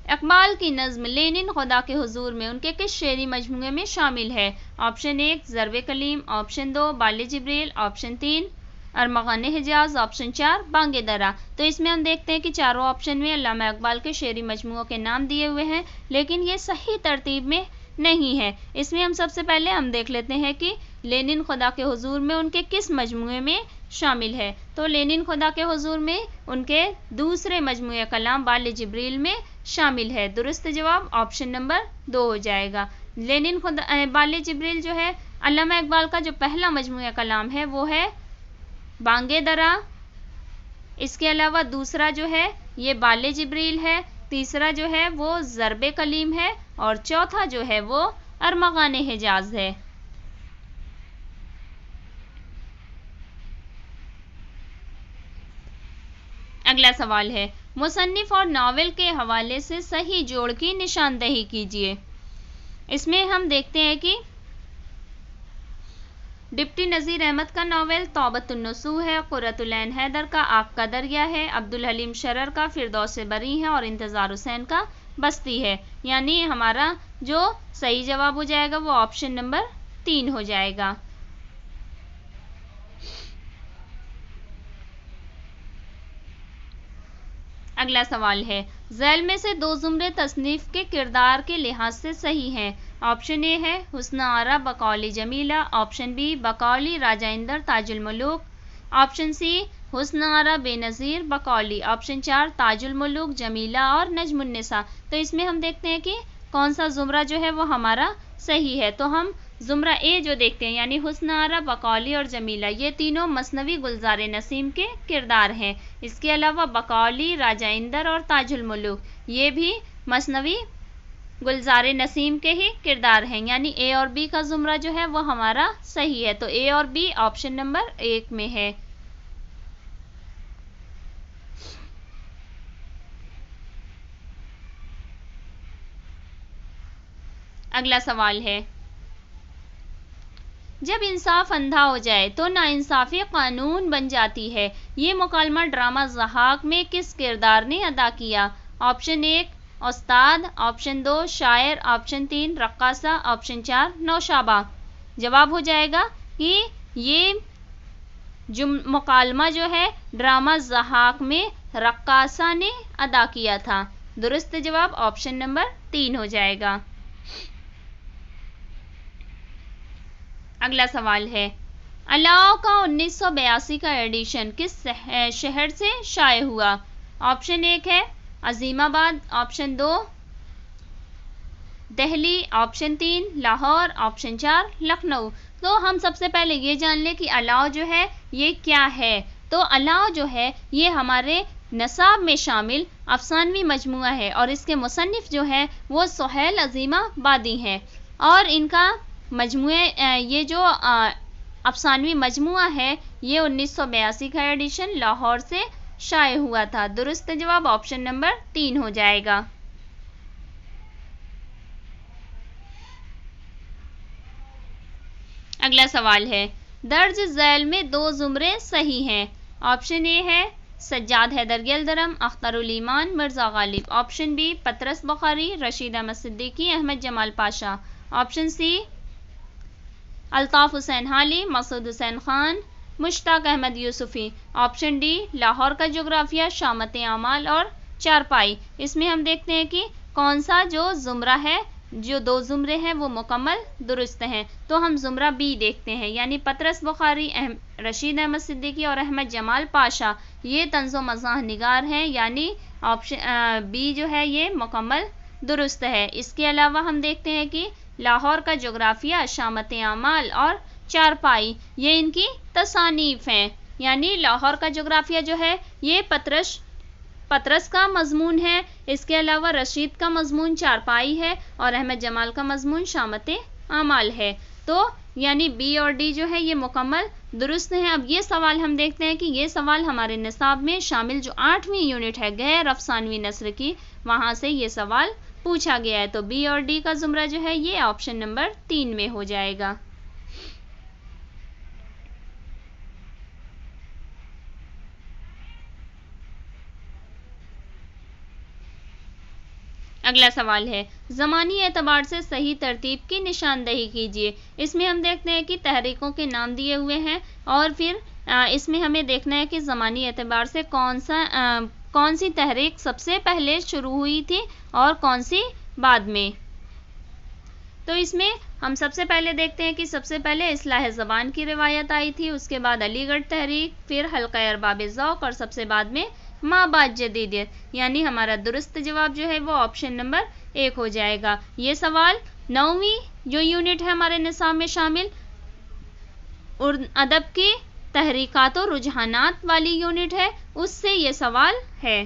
[SPEAKER 1] इकबाल की नज़्म लेनिन खुदा के हुजूर में उनके किस शेरी मजमूए में शामिल है? ऑप्शन 1 ज़र्ब कलीम, ऑप्शन 2 बाले जिब्रील, ऑप्शन 3 अरमग़ान हिजाज, ऑप्शन 4 बांगे दरा। तो इसमें हम देखते हैं कि चारों ऑप्शन में अल्लामा इकबाल के शेरी मजमूओं के नाम दिए हुए हैं, लेकिन ये सही तरतीब में नहीं है। इसमें हम सबसे पहले हम देख लेते हैं कि लेनिन खुदा के हुजूर में उनके किस मजमूए में शामिल है। तो लेनिन खुदा के हुजूर में उनके दूसरे मजमूए कलाम बाले जिब्रील में शामिल है। दुरुस्त जवाब ऑप्शन नंबर 2 हो जाएगा। लेनिन खुदा बाले जिब्रील जो है अल्लामा इकबाल का जो पहला मजमूए कलाम है वो है बांगे दरा। इसके अलावा दूसरा जो है ये बाले जिब्रील है, तीसरा जो है वो ज़र्ब कलीम है और चौथा जो है वो अरमग़ान हिजाज है। अगला सवाल है, मुसन्निफ़ और नावल के हवाले से सही जोड़ की निशानदही कीजिए। इसमें हम देखते हैं कि डिप्टी नज़ीर अहमद का नावल तौबतुन्नसू है, क़ुर्रतुल ऐन हैदर का आग का दरिया है, अब्दुल हलीम शरर का फिरदौस बरी है और इंतज़ार हुसैन का बस्ती है, यानी हमारा जो सही जवाब हो जाएगा वो ऑप्शन नंबर 3 हो जाएगा। अगला सवाल है, झैल में से 2 जुमरे तसनीफ़ के किरदार के लिहाज से सही हैं। ऑप्शन ए है हुस्न आरा बकौली जमीला, ऑप्शन बी बकौली राजा इंदर ताजुल मुलूक, ऑप्शन सी हुस्न आरा बेनज़ीर बकौली, ऑप्शन 4 ताजुल मुलूक जमीला और नजमुन्निसा। तो इसमें हम देखते हैं कि कौन सा जुमरा जो है वो हमारा सही है। तो हम जुमरा ए जो देखते हैं यानी हुस्न आरा बकौली और जमीला, ये तीनों मसनवी गुलजार नसीम के किरदार हैं। इसके अलावा बकौली राजा इंदर और ताजुल मुलूक ये भी मसनवी गुलजार नसीम के ही किरदार हैं, यानी ए और बी का जुमरा जो है वो हमारा सही है। तो ए और बी ऑप्शन नंबर 1 में है। अगला सवाल है, जब इंसाफ अंधा हो जाए तो नाइंसाफ़ी कानून बन जाती है। ये मुकालमा ड्रामा ज़हाक में किस किरदार ने अदा किया? ऑप्शन 1 उस्ताद, ऑप्शन 2 शायर, ऑप्शन 3 रक्कासा, ऑप्शन 4 नौशाबा। जवाब हो जाएगा कि ये मुकालमा जो है ड्रामा ज़हाक में रक्कासा ने अदा किया था। दुरुस्त जवाब ऑप्शन नंबर 3 हो जाएगा। अगला सवाल है, अलाउ का 1982 का एडिशन किस शहर से शाये हुआ? ऑप्शन 1 है Azimabad, option 2 Delhi, option 3 Lahore, option 4 Lucknow. तो हम सबसे पहले ये जान लें कि अलाउ जो है ये क्या है। तो अलाउ जो है ये हमारे नसाब में शामिल अफसानवी मजमुआ है और इसके मुसन्निफ जो है वो सुहैल अजीमाबादी हैं और इनका मजमुए ये जो अफसानवी मजमुआ है ये 1982 का एडिशन लाहौर से शाये हुआ था। दुरुस्त जवाब ऑप्शन नंबर 3 हो जाएगा। अगला सवाल है, दर्ज झैल में 2 जुमरे सही हैं। ऑप्शन ए है सज्जाद हैदर गिलदरम, अख्तरुल ईमान, मिर्ज़ा गालिब। ऑप्शन बी पतरस बुखारी, रशीद अहमद सिद्दीकी, अहमद जमाल पाशा। ऑप्शन सी अल्ताफ़ हुसैन हाली, मसूद हुसैन खान, मुश्ताक अहमद यूसुफ़ी। ऑप्शन डी लाहौर का जोग्राफिया, शामत आमाल और चारपाई। इसमें हम देखते हैं कि कौन सा जो जुमरा है, जो 2 जुमरे हैं वो मुकम्मल दुरुस्त हैं। तो हम जुमरा बी देखते हैं, यानी पतरस बुखारी, रशीद अहमद सिद्दीकी और अहमद जमाल पाशा ये तंज़ो मज़ाह निगार हैं, यानी ऑप्शन बी जो है ये मुकम्मल दुरुस्त है। इसके अलावा हम देखते हैं कि लाहौर का जोग्राफिया, शामत आमाल और चारपाई ये इनकी तसानीफ हैं, यानी लाहौर का जोग्राफिया जो है ये पतरस का मजमून है। इसके अलावा रशीद का मजमून चारपाई है और अहमद जमाल का मजमून शामत आमाल है। तो यानी बी और डी जो है ये मुकम्मल दुरुस्त हैं। अब ये सवाल हम देखते हैं कि ये सवाल हमारे निसाब में शामिल जो 8वीं यूनिट है गैर अफसानवी नस्र की, वहाँ से ये सवाल पूछा गया है। तो बी और डी का जुमरा जो है ये ऑप्शन नंबर 3 में हो जाएगा। अगला सवाल है, ज़मानी एतबार से सही तरतीब की निशानदही कीजिए। इसमें हम देखते हैं कि तहरीकों के नाम दिए हुए हैं और फिर इसमें हमें देखना है कि ज़मानी एतबार से कौन सी तहरीक सबसे पहले शुरू हुई थी और कौन सी बाद में। तो इसमें हम सबसे पहले देखते हैं कि सबसे पहले इस्लाह ज़बान की रिवायत आई थी, उसके बाद अलीगढ़ तहरीक, फिर हल्का अरबाब ज़ौक़ और सबसे बाद में माबाद जदीदियत। यानी हमारा दुरुस्त जवाब जो है वो ऑप्शन नंबर 1 हो जाएगा। ये सवाल 9वीं जो यूनिट है हमारे निसाब में शामिल अदब की तहरीकात और रुझानात वाली यूनिट है, उससे ये सवाल है।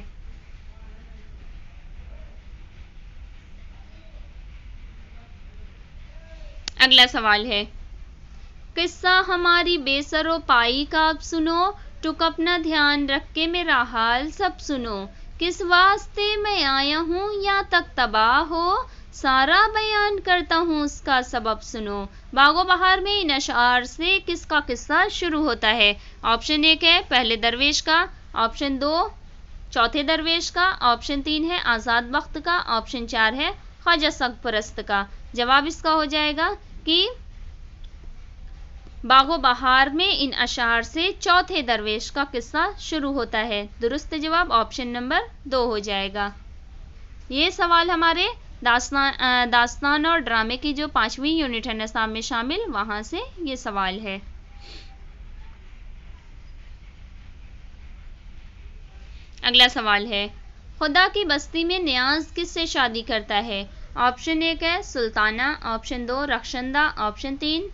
[SPEAKER 1] अगला सवाल है, किस्सा हमारी बेसरो पाई का अब सुनो, टुक अपना ध्यान रख के मेरा हाल सब सुनो। किस वास्ते मैं आया हूँ यहाँ तक तबाह हो, सारा बयान करता हूँ उसका सबब सुनो। बागो बहार में इन अशार से किसका किस्सा शुरू होता है? ऑप्शन 1 है पहले दरवेश का, ऑप्शन 2 चौथे दरवेश का, ऑप्शन 3 है आज़ाद बख्त का, ऑप्शन 4 है ख्वाजा सग परस्त का। जवाब इसका हो जाएगा कि बागो बहार में इन अशार से चौथे दरवेश का किस्सा शुरू होता है। दुरुस्त जवाब ऑप्शन नंबर 2 हो जाएगा। ये सवाल हमारे दास्तान और ड्रामे की जो 5वीं यूनिट है निसाब में शामिल, वहाँ से ये सवाल है। अगला सवाल है, खुदा की बस्ती में नियाज किससे शादी करता है? ऑप्शन 1 है सुल्ताना, ऑप्शन 2 रखशंदा, ऑप्शन 3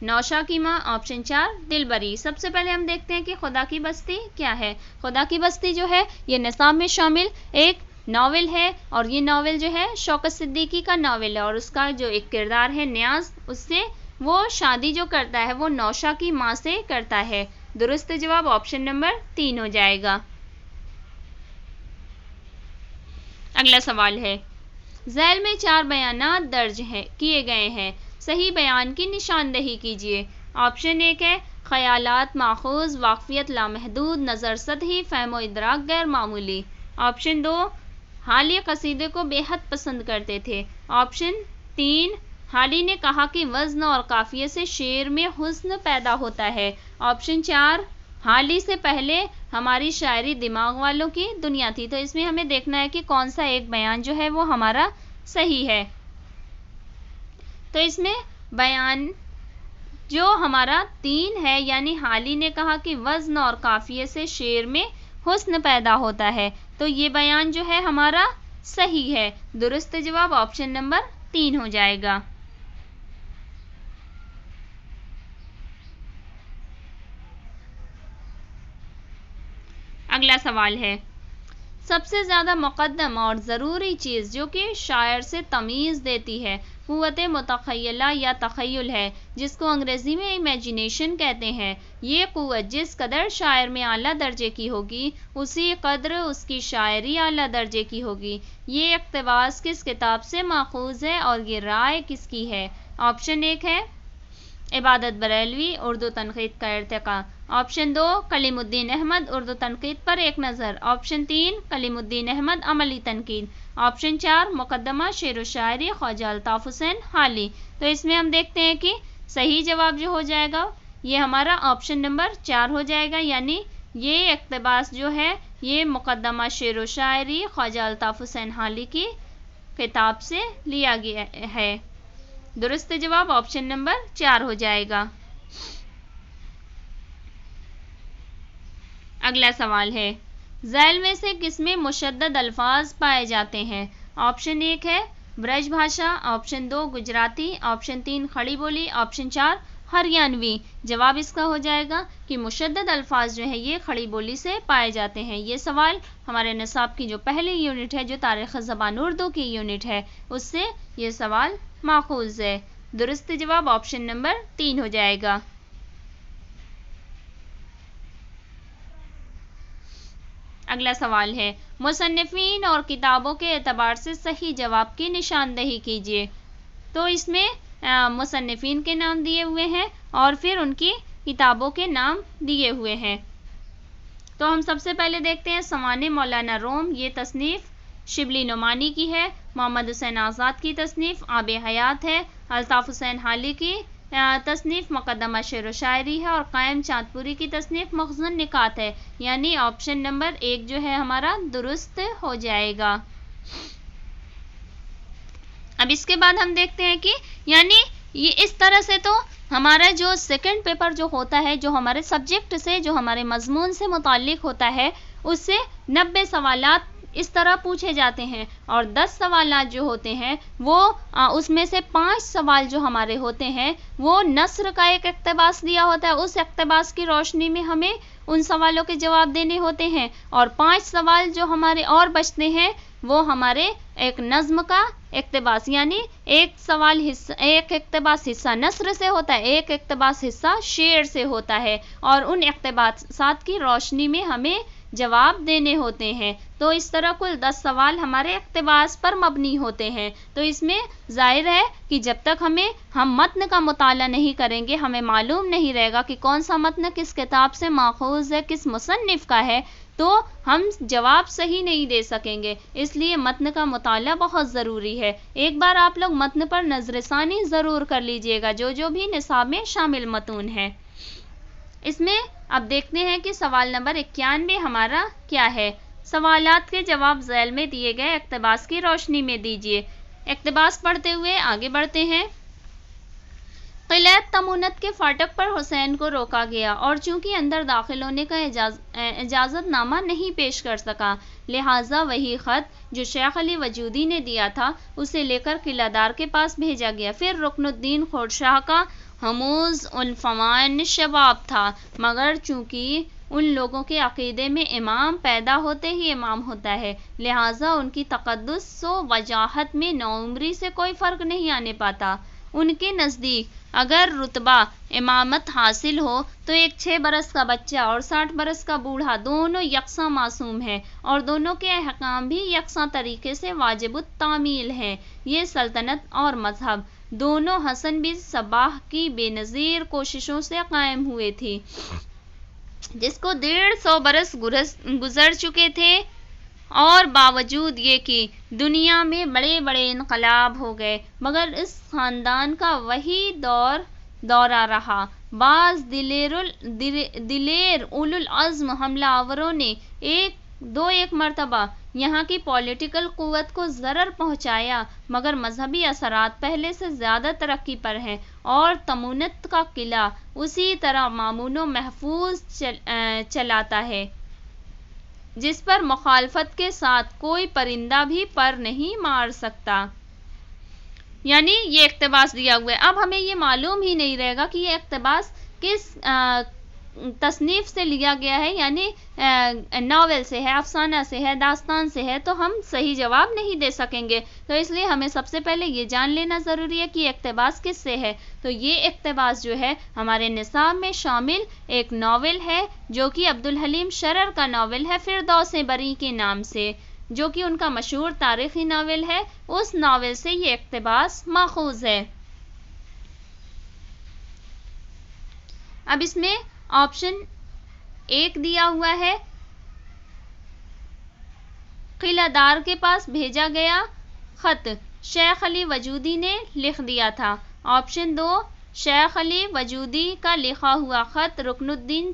[SPEAKER 1] नौशा की माँ, ऑप्शन 4 दिलबरी। सबसे पहले हम देखते हैं कि खुदा की बस्ती क्या है। खुदा की बस्ती जो है ये निसाब में शामिल एक नावल है और ये नावल जो है शौकत सिद्दीकी का नावल है और उसका जो एक किरदार है नियाज, उससे वो शादी जो करता है वो नौशा की माँ से करता है। दुरुस्त जवाब ऑप्शन नंबर 3 हो जाएगा। अगला सवाल है, झैल में 4 बयानात दर्ज किए गए हैं, सही बयान की निशानदही कीजिए। ऑप्शन एक है ख्यालात माखूज, वाकफियत लामहदूद, नज़र सतही, फ़हम इदराक गैर मामूली। ऑप्शन 2 हाली कसीदे को बेहद पसंद करते थे। ऑप्शन 3 हाली ने कहा कि वज़न और काफिये से शेर में हुस्न पैदा होता है। ऑप्शन 4 हाली से पहले हमारी शायरी दिमाग वालों की दुनिया थी। तो इसमें हमें देखना है कि कौन सा एक बयान जो है वो हमारा सही है। तो इसमें बयान जो हमारा 3 है, यानी हाली ने कहा कि वज़न और काफिये से शेर में हुस्न पैदा होता है, तो ये बयान जो है हमारा सही है। दुरुस्त जवाब ऑप्शन नंबर 3 हो जाएगा। अगला सवाल है, सबसे ज़्यादा मुक़द्दम और ज़रूरी चीज़ जो कि शायर से तमीज़ देती है क़ुव्वत मुतख़य्यला या तख़य्युल है, जिसको अंग्रेज़ी में इमेजिनेशन कहते हैं। ये क़ुव्वत जिस कदर शायर में आला दर्जे की होगी, उसी कदर उसकी शायरी आला दर्जे की होगी। ये इक़्तिबास किस किताब से माख़ूज़ है और ये राय किसकी है? ऑप्शन 1 है इबादत बरेलवी, उर्दू तनक़ीद का इर्तिक़ा। ऑप्शन 2 कलीमुद्दीन अहमद, उर्दू तनक़ीद पर एक नज़र। ऑप्शन 3 कलीमुद्दीन अहमद, अमली तनक़ीद। ऑप्शन 4 मुक़द्दमा शेर व शायरी ख्वाजा अल्ताफ़ हुसैन हाली। तो इसमें हम देखते हैं कि सही जवाब जो हो जाएगा ये हमारा ऑप्शन नंबर 4 हो जाएगा, यानी ये इक़्तिबास जो है ये मुक़द्दमा शेर व शायरी ख्वाजा अल्ताफ़ हुसैन हाली की किताब से लिया गया है। दुरुस्त जवाब ऑप्शन नंबर 4 हो जाएगा। अगला सवाल है, ज़ैल में से किसमें मुशद्दद अल्फाज पाए जाते हैं? ऑप्शन 1 है ब्रज भाषा, ऑप्शन 2 गुजराती, ऑप्शन 3 खड़ी बोली, ऑप्शन 4 हरियाणवी। जवाब इसका हो जाएगा कि मुशद्दद अल्फाज जो है ये खड़ी बोली से पाए जाते हैं। ये सवाल हमारे निसाब की जो पहली यूनिट है, जो तारीख़ ज़बान उर्दू की यूनिट है, उससे ये सवाल माखूज़ है। दुरुस्त जवाब ऑप्शन नंबर 3 हो जाएगा। अगला सवाल है, मुसन्निफ़ीन और किताबों के एतबार से सही जवाब की निशानदेही कीजिए। तो इसमें मुसन्निफ़ीन के नाम दिए हुए हैं और फिर उनकी किताबों के नाम दिए हुए हैं। तो हम सबसे पहले देखते हैं सवाने मौलाना रोम, ये तसनीफ़ शिबली नुमानी की है। मोहम्मद हुसैन आज़ाद की तसनीफ़ आब हयात है। अल्ताफ़ हुसैन हाली की तसनीफ़ मुक़द्दमा शेर व शायरी है और कायम चाँदपुरी की तसनीफ़ मख़ज़ून निकात है, यानी ऑप्शन नंबर 1 जो है हमारा दुरुस्त हो जाएगा। अब इसके बाद हम देखते हैं कि यानी ये इस तरह से तो हमारा जो सेकंड पेपर जो होता है, जो हमारे सब्जेक्ट से, जो हमारे मज़मून से मुताल्लिक़ होता है, उससे 90 सवालात इस तरह पूछे जाते हैं और 10 सवालात जो होते हैं वो उसमें से 5 सवाल जो हमारे होते हैं वो नस्र का एक इक़्तिबास दिया होता है। उस इक़्तिबास की रोशनी में हमें उन सवालों के जवाब देने होते हैं और 5 सवाल जो हमारे और बचते हैं वो हमारे एक नज़्म का इक़्तिबास, यानी एक सवाल हिस्सा, एक इक़्तिबास हिस्सा नस्र से होता है, एक इक़्तिबास हिस्सा शेर से होता है और उन इक़्तिबासात की रोशनी में हमें जवाब देने होते हैं। तो इस तरह कुल 10 सवाल हमारे इक़्तिबास पर मबनी होते हैं। तो इसमें ज़ाहिर है कि जब तक हम मतन का मुताला नहीं करेंगे, हमें मालूम नहीं रहेगा कि कौन सा मतन किस किताब से माखूज़ है, किस मुसन्निफ़ का है, तो हम जवाब सही नहीं दे सकेंगे। इसलिए मतन का मुताला बहुत ज़रूरी है। एक बार आप लोग मतन पर नज़रसानी ज़रूर कर लीजिएगा, जो भी निसाब में शामिल मतून है। इसमें अब देखते हैं कि सवाल नंबर 91 हमारा क्या है। सवालात के जवाब ज़ैल में दिए गए इक़्तिबास की रोशनी में दीजिए। इक़्तिबास पढ़ते हुए आगे बढ़ते हैं। क़िलअत तमूनत के फाटक पर हुसैन को रोका गया और चूंकि अंदर दाखिल होने का इजाज़तनामा नहीं पेश कर सका, लिहाजा वही ख़त जो शेख अली वजूदी ने दिया था उसे लेकर किलादार के पास भेजा गया। फिर रुकनुद्दीन खोड़शाह का हमूज़ उनफ़वान शबाब था, मगर चूंकि उन लोगों के अक़ीदे में इमाम पैदा होते ही इमाम होता है, लिहाजा उनकी तक़द्दुस व वजाहत में नौउम्री से कोई फ़र्क नहीं आने पाता। उनके नज़दीक अगर रुतबा इमामत हासिल हो तो एक 6 बरस का बच्चा और 60 बरस का बूढ़ा दोनों यकसा मासूम है और दोनों के अहकाम भी यकसा तरीके से वाजिबुत तामील हैं। ये सल्तनत और मजहब दोनों हसन बिन सबाह की बेनज़ीर कोशिशों से कायम हुए थे, जिसको 150 बरस गुजर चुके थे, और बावजूद ये कि दुनिया में बड़े बड़े इनकलाब हो गए, मगर इस ख़ानदान का वही दौरा रहा। बाज़ दिलेर उलुल अज़्म हमलावरों ने एक मरतबा यहाँ की पॉलिटिकल क़ुव्वत को ज़रर पहुँचाया, मगर मजहबी असरात पहले से ज़्यादा तरक्की पर हैं, और तमूनत का किला उसी तरह मामून व महफूज चलाता है, जिस पर मुखालफत के साथ कोई परिंदा भी पर नहीं मार सकता। यानी ये इक़्तिबास दिया हुआ है। अब हमें ये मालूम ही नहीं रहेगा कि ये इक़्तिबास किस तसनीफ़ से लिया गया है, यानी नावल से है, अफसाना से है, दास्तान से है, तो हम सही जवाब नहीं दे सकेंगे। तो इसलिए हमें सबसे पहले ये जान लेना ज़रूरी है कि इक़्तिबास किससे है। तो ये इक़्तिबास जो है हमारे निसाब में शामिल एक नावल है, जो कि अब्दुल हलीम शरर का नावल है फ़िरदौस बरी के नाम से, जो कि उनका मशहूर तारीख़ी नावल है। उस नावल से ये इक़्तिबास माखूज़ है। अब इसमें ऑप्शन 1 दिया हुआ है, किलादार के पास भेजा गया ख़त शेख अली वजूदी ने लिख दिया था। ऑप्शन 2, शेख अली वजूदी का लिखा हुआ ख़त रुकनुद्दीन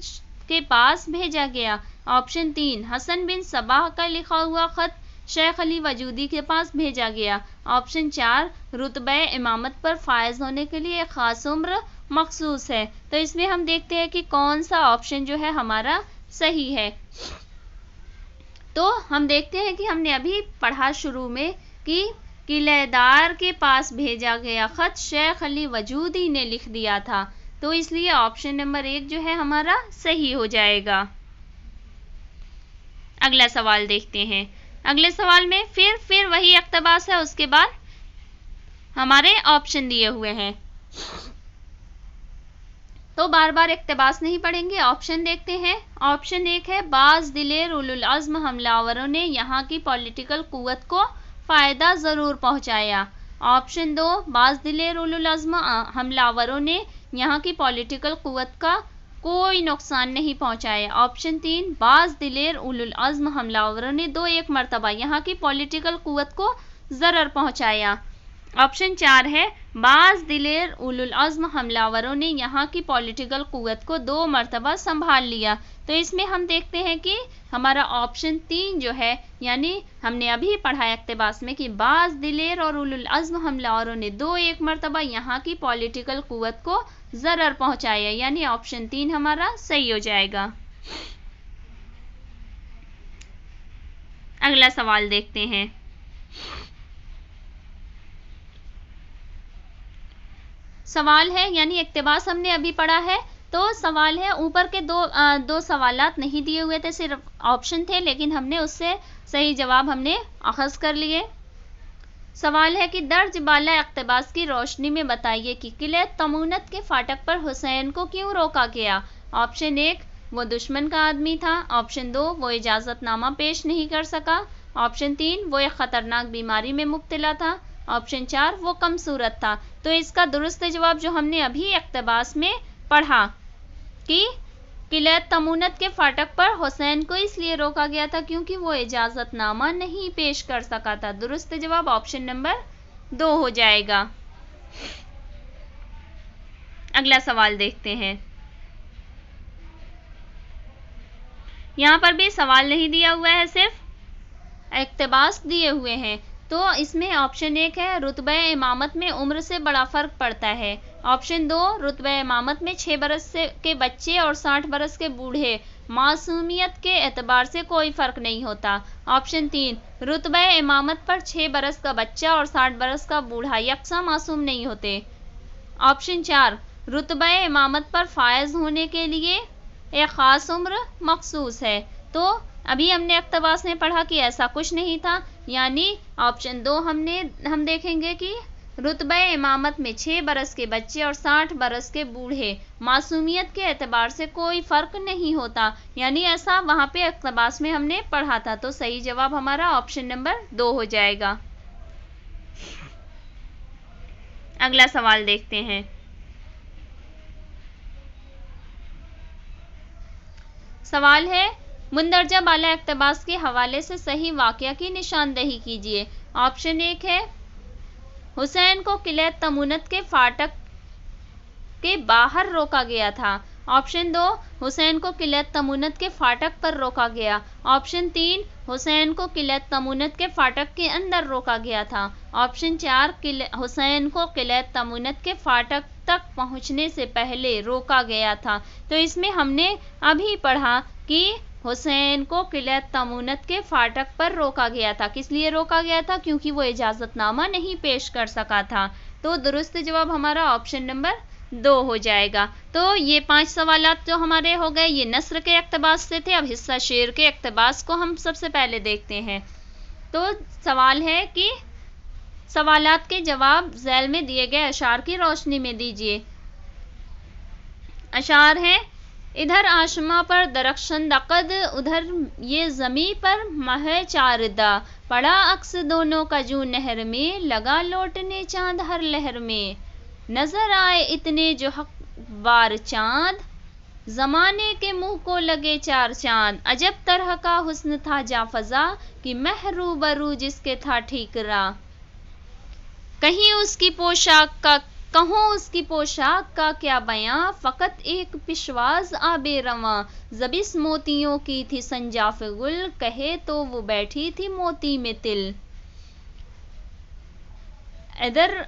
[SPEAKER 1] के पास भेजा गया। ऑप्शन 3, हसन बिन सबाह का लिखा हुआ ख़त शेख अली वजूदी के पास भेजा गया। ऑप्शन 4, रुतबे इमामत पर फायज होने के लिए एक ख़ास उम्र मखसूस है। तो इसमें हम देखते हैं कि कौन सा ऑप्शन जो है हमारा सही है। तो हम देखते हैं कि हमने अभी पढ़ा शुरू में कि किलेदार के पास भेजा गया ख़त शेख अली वजूदी ने लिख दिया था, तो इसलिए ऑप्शन नंबर 1 जो है हमारा सही हो जाएगा। अगला सवाल देखते हैं। अगले सवाल में फिर वही इक़्तिबास है, उसके बाद हमारे ऑप्शन दिए हुए हैं, तो बार बार इक़्तिबास नहीं पढ़ेंगे, ऑप्शन देखते हैं। ऑप्शन 1 है, बाज़ दिलेर उलुल अज़्म हमलावरों ने यहाँ की पॉलिटिकल क़ुव्वत को फ़ायदा ज़रूर पहुँचाया। ऑप्शन 2, बाज़ दिलेर उलुल अज़्म हमलावरों ने यहाँ की पॉलिटिकल क़ुव्वत का कोई नुकसान नहीं पहुँचाया। ऑप्शन 3, बाज़ दिलेर उलुल अज़्म हमलावरों ने 2-1 मरतबा यहाँ की पॉलिटिकल क़ुव्वत को ज़रर पहुँचाया। ऑप्शन 4 है, बाज़ दिलेर उलुल अज़्म हमलावरों ने यहाँ की पॉलिटिकल क़ुव्वत को 2 मरतबा संभाल लिया। तो इसमें हम देखते हैं कि हमारा ऑप्शन 3 जो है, यानी हमने अभी पढ़ा इक़्तिबास में कि बाज़ दिलेर और उलुल अज़्म हमलावरों ने 2-1 मरतबा यहाँ की पॉलिटिकल क़ुव्वत को ज़रर पहुँचाया, यानी ऑप्शन 3 हमारा सही हो जाएगा। अगला सवाल देखते हैं। सवाल है, यानी इक़्तिबास हमने अभी पढ़ा है, तो सवाल है, ऊपर के दो सवालात नहीं दिए हुए थे, सिर्फ ऑप्शन थे, लेकिन हमने उससे सही जवाब हमने अख़ज़ कर लिए। सवाल है कि दर्ज बाला इक़्तिबास की रोशनी में बताइए कि किले तमूनत के फाटक पर हुसैन को क्यों रोका गया। ऑप्शन 1, वो दुश्मन का आदमी था। ऑप्शन 2, वो इजाज़तनामा पेश नहीं कर सका। ऑप्शन 3, वो एक ख़तरनाक बीमारी में मुब्तला था। ऑप्शन 4, वो कम सूरत था। तो इसका दुरुस्त जवाब जो हमने अभी इक़्तिबास में पढ़ा कि किले तमूनत के फाटक पर हुसैन को इसलिए रोका गया था क्योंकि वो इजाज़तनामा नहीं पेश कर सका था। दुरुस्त जवाब ऑप्शन नंबर 2 हो जाएगा। अगला सवाल देखते हैं। यहाँ पर भी सवाल नहीं दिया हुआ है, सिर्फ इक़्तिबास दिए हुए हैं। तो इसमें ऑप्शन 1 है, रुतबे इमामत में उम्र से बड़ा फ़र्क पड़ता है। ऑप्शन 2, रुतबे इमामत में 6 बरस के बच्चे और 60 बरस के बूढ़े मासूमियत के एतबार से कोई फ़र्क नहीं होता। ऑप्शन 3, रुतबे इमामत पर 6 बरस का बच्चा और 60 बरस का बूढ़ा यकसा मासूम नहीं होते। ऑप्शन 4, रुतबे इमामत पर फायज होने के लिए एक ख़ास उम्र मखसूस है। तो अभी हमने इक़्तिबास में पढ़ा कि ऐसा कुछ नहीं था, यानी ऑप्शन 2 हम देखेंगे कि रुतबे इमामत में 6 बरस के बच्चे और 60 बरस के बूढ़े मासूमियत के एतबार से कोई फ़र्क नहीं होता, यानी ऐसा वहाँ पे इक़्तिबास में हमने पढ़ा था। तो सही जवाब हमारा ऑप्शन नंबर 2 हो जाएगा। अगला सवाल देखते हैं। सवाल है, मुंदरजा बाला इक्तबास के हवाले से सही वाकया की निशानदही कीजिए। ऑप्शन 1 है, हुसैन को किले तमुनत के फाटक के बाहर रोका गया था। ऑप्शन 2, हुसैन को किले तमुनत के फाटक पर रोका गया। ऑप्शन 3, हुसैन को किले तमुनत के फाटक के अंदर रोका गया था। ऑप्शन 4, हुसैन को किले तमुनत के फाटक तक पहुंचने से पहले रोका गया था। तो इसमें हमने अभी पढ़ा कि हुसैन को किले तमुनत के फाटक पर रोका गया था। किस लिए रोका गया था? क्योंकि वो इजाजतनामा नहीं पेश कर सका था। तो दुरुस्त जवाब हमारा ऑप्शन नंबर 2 हो जाएगा। तो ये 5 सवालात जो हमारे हो गए, ये नस्र के इक्तबास से थे। अब हिस्सा शेर के इक्तबास को हम सबसे पहले देखते हैं। तो सवाल है कि सवालात के जवाब झैल में दिए गए अशार की रोशनी में दीजिए। अशार है, इधर आशमा पर दरख्शन दकद, उधर ये ज़मी पर मह चारदा, पड़ा अक्स दोनों का जू नहर में, लगा लौटने चांद हर लहर में, नजर आए इतने जो हक बार चांद, जमाने के मुंह को लगे 4 चांद, अजब तरह का हुस्न था जाफजा, कि महरू बरू जिसके था ठीकरा, कहीं उसकी पोशाक का क्या बयां, फकत एक पिशवाज आबे रवां, जबिस मोतियों की थी संजाफ गुल, कहे तो वो बैठी थी मोती में तिल, इधर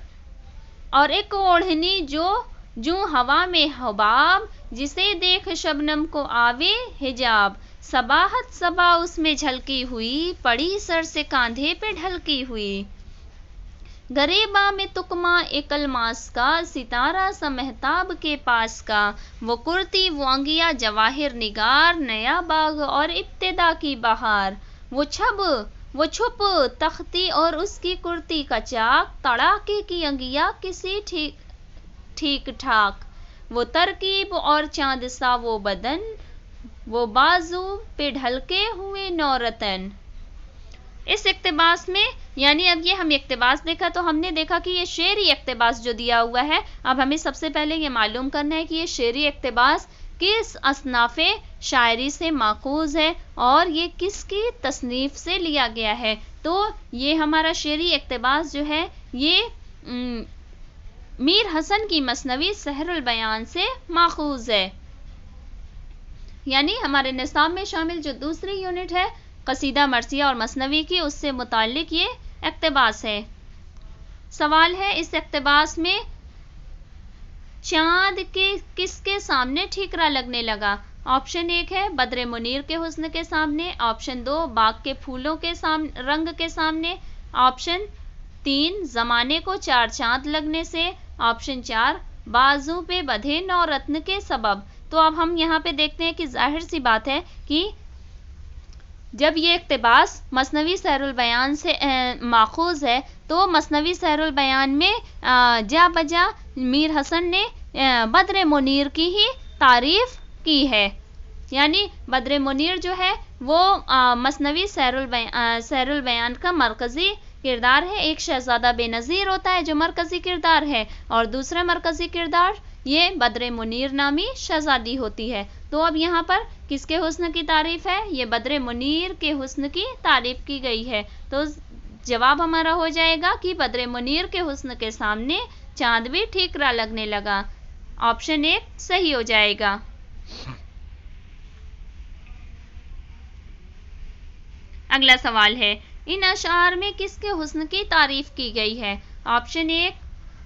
[SPEAKER 1] और एक ओढ़नी जो हवा में हबाब, जिसे देख शबनम को आवे हिजाब, सबाहत सबा उसमें झलकी हुई, पड़ी सर से कांधे पे ढलकी हुई, गरेबा में तुकमा एक अलमास का, सितारा सा महताब के पास का, वो कुर्ती वो अंगिया जवाहिर निगार, नया बाग और इब्तिदा की बहार, वो छुप तख्ती और उसकी कुर्ती का चाक, तड़ाके की अंगिया किसी ठीक ठाक, वो तरकीब और चांद सा वो बदन, वो बाजू पे ढलके हुए नौरतन। इस इक्तबास में, यानी अब ये हम इक्तबास देखा तो हमने देखा कि ये शेरी इक्तबास जो दिया हुआ है। अब हमें सबसे पहले ये मालूम करना है कि ये शेरी इक्तबास किस असनाफ़े शायरी से माखूज है और ये किसकी तसनीफ से लिया गया है। तो ये हमारा शेरी इक्तबास जो है ये मीर हसन की मसनवी सहरुल बयान से माखूज है। यानी हमारे निसाब में शामिल जो दूसरी यूनिट है कसीदा मरसिया और मसनवी की, उससे मुताल्लिक ये इक्तबास है। सवाल है, इस इक्तबास में चांद के किसके सामने ठीकरा लगने लगा? ऑप्शन 1 है बद्र मुनीर के हुस्न के सामने, ऑप्शन 2 बाग के फूलों के रंग के सामने, ऑप्शन 3 जमाने को 4 चांद लगने से, ऑप्शन 4 बाजू पे बंधे नौरत्न के सबब। तो अब हम यहाँ पे देखते हैं कि जाहिर सी बात है कि जब ये इक्तबास मसनवी सहरुल बयान से माखूज है तो मसनवी सहरुल बयान में जा बजा मीर हसन ने बद्र मुनीर की ही तारीफ की है। यानी बद्र मुनीर जो है वो मसनवी सहरुल बयान का मरकज़ी किरदार है। एक शहजादा बेनज़ीर होता है जो मरकज़ी किरदार है और दूसरा मरकज़ी किरदार ये बद्र मुनीर नामी शहजादी होती है। तो अब यहाँ पर किसके हुस्न की तारीफ है? ये बद्र मुनीर के हुस्न की तारीफ की गई है। तो जवाब हमारा हो जाएगा कि बद्र मुनीर के हुस्न के सामने चांद भी ठीकरा लगने लगा। ऑप्शन 1 सही हो जाएगा। अगला सवाल है, इन अशार में किसके हुस्न की तारीफ की गई है? Option 1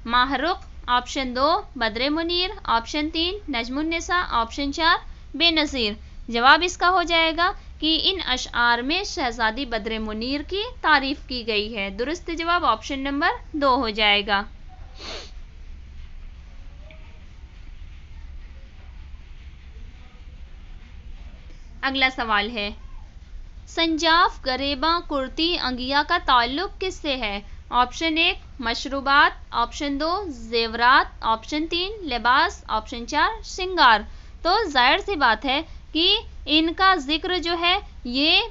[SPEAKER 1] Mahrukh, option 2 Badr Munir, option 3 Najmunnisa, option 4 Benazir. जवाब इसका हो जाएगा कि इन अशार में शहजादी बद्र मुनीर की तारीफ की गई है। दुरुस्त जवाब ऑप्शन नंबर 2 हो जाएगा। अगला सवाल है, संजाफ गरेबा कुर्ती अंगिया का ताल्लुक किससे है? ऑप्शन 1 मशरूबात, ऑप्शन 2 जेवरात, ऑप्शन 3 लिबास, ऑप्शन 4 श्रृंगार। तो जाहिर सी बात है कि इनका जिक्र जो है ये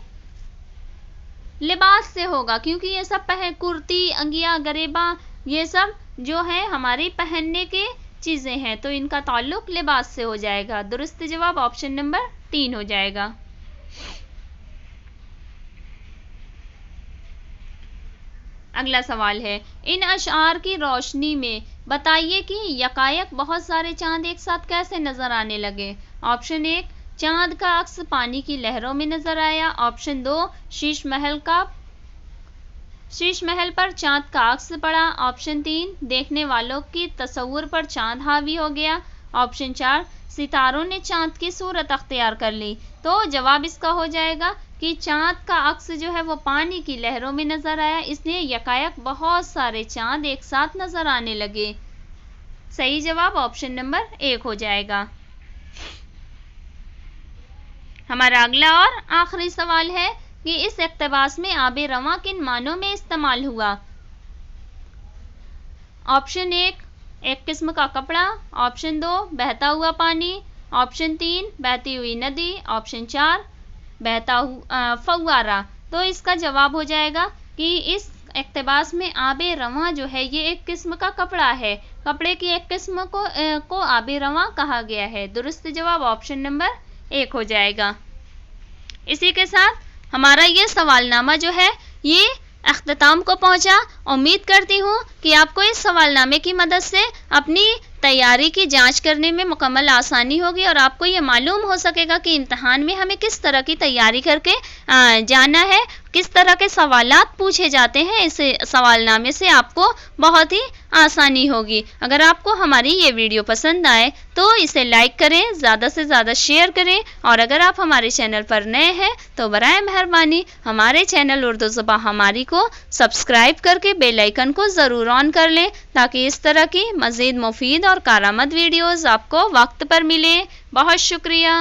[SPEAKER 1] लिबास से होगा, क्योंकि ये सब कुर्ती अंगिया गरेबा ये सब जो है हमारी पहनने के चीज़ें हैं, तो इनका ताल्लुक लिबास से हो जाएगा। दुरुस्त जवाब ऑप्शन नंबर 3 हो जाएगा। अगला सवाल है, इन अशआर की रोशनी में बताइए कि यकायक बहुत सारे चांद एक साथ कैसे नजर आने लगे। ऑप्शन 1, चांद का अक्स पानी की लहरों में नजर आया। ऑप्शन 2, शीश महल पर चांद का अक्स पड़ा। ऑप्शन 3, देखने वालों की तसव्वुर पर चांद हावी हो गया। ऑप्शन 4, सितारों ने चांद की सूरत अख्तियार कर ली। तो जवाब इसका हो जाएगा कि चांद का अक्स जो है वो पानी की लहरों में नजर आया, इसलिए यकायक बहुत सारे चांद एक साथ नजर आने लगे। सही जवाब ऑप्शन नंबर 1 हो जाएगा। हमारा अगला और आखिरी सवाल है कि इस इक्तबास में आबे रवां किन मानों में इस्तेमाल हुआ। ऑप्शन 1, एक किस्म का कपड़ा। ऑप्शन 2, बहता हुआ पानी। ऑप्शन 3, बहती हुई नदी। ऑप्शन 4, बहता हुआ फव्वारा। तो इसका जवाब हो जाएगा कि इस इक्तबास में आबे रवां जो है ये एक किस्म का कपड़ा है। कपड़े की एक किस्म को आबे रवां कहा गया है। दुरुस्त जवाब ऑप्शन नंबर 1 हो जाएगा। इसी के साथ हमारा ये सवालनामा जो है ये अख्ताम को पहुंचा। उम्मीद करती हूँ कि आपको इस सवालनामे की मदद से अपनी तैयारी की जांच करने में मुकम्मल आसानी होगी और आपको ये मालूम हो सकेगा कि इम्तहान में हमें किस तरह की तैयारी करके जाना है, किस तरह के सवालात पूछे जाते हैं। इस सवालनामे से आपको बहुत ही आसानी होगी। अगर आपको हमारी ये वीडियो पसंद आए तो इसे लाइक करें, ज़्यादा से ज़्यादा शेयर करें और अगर आप हमारे चैनल पर नए हैं तो बराए मेहरबानी हमारे चैनल उर्दू ज़ुबान हमारी को सब्सक्राइब करके बेल आइकन को ज़रूर ऑन कर लें ताकि इस तरह की मज़ीद मुफीद और कारामद वीडियोज़ आपको वक्त पर मिले। बहुत शुक्रिया।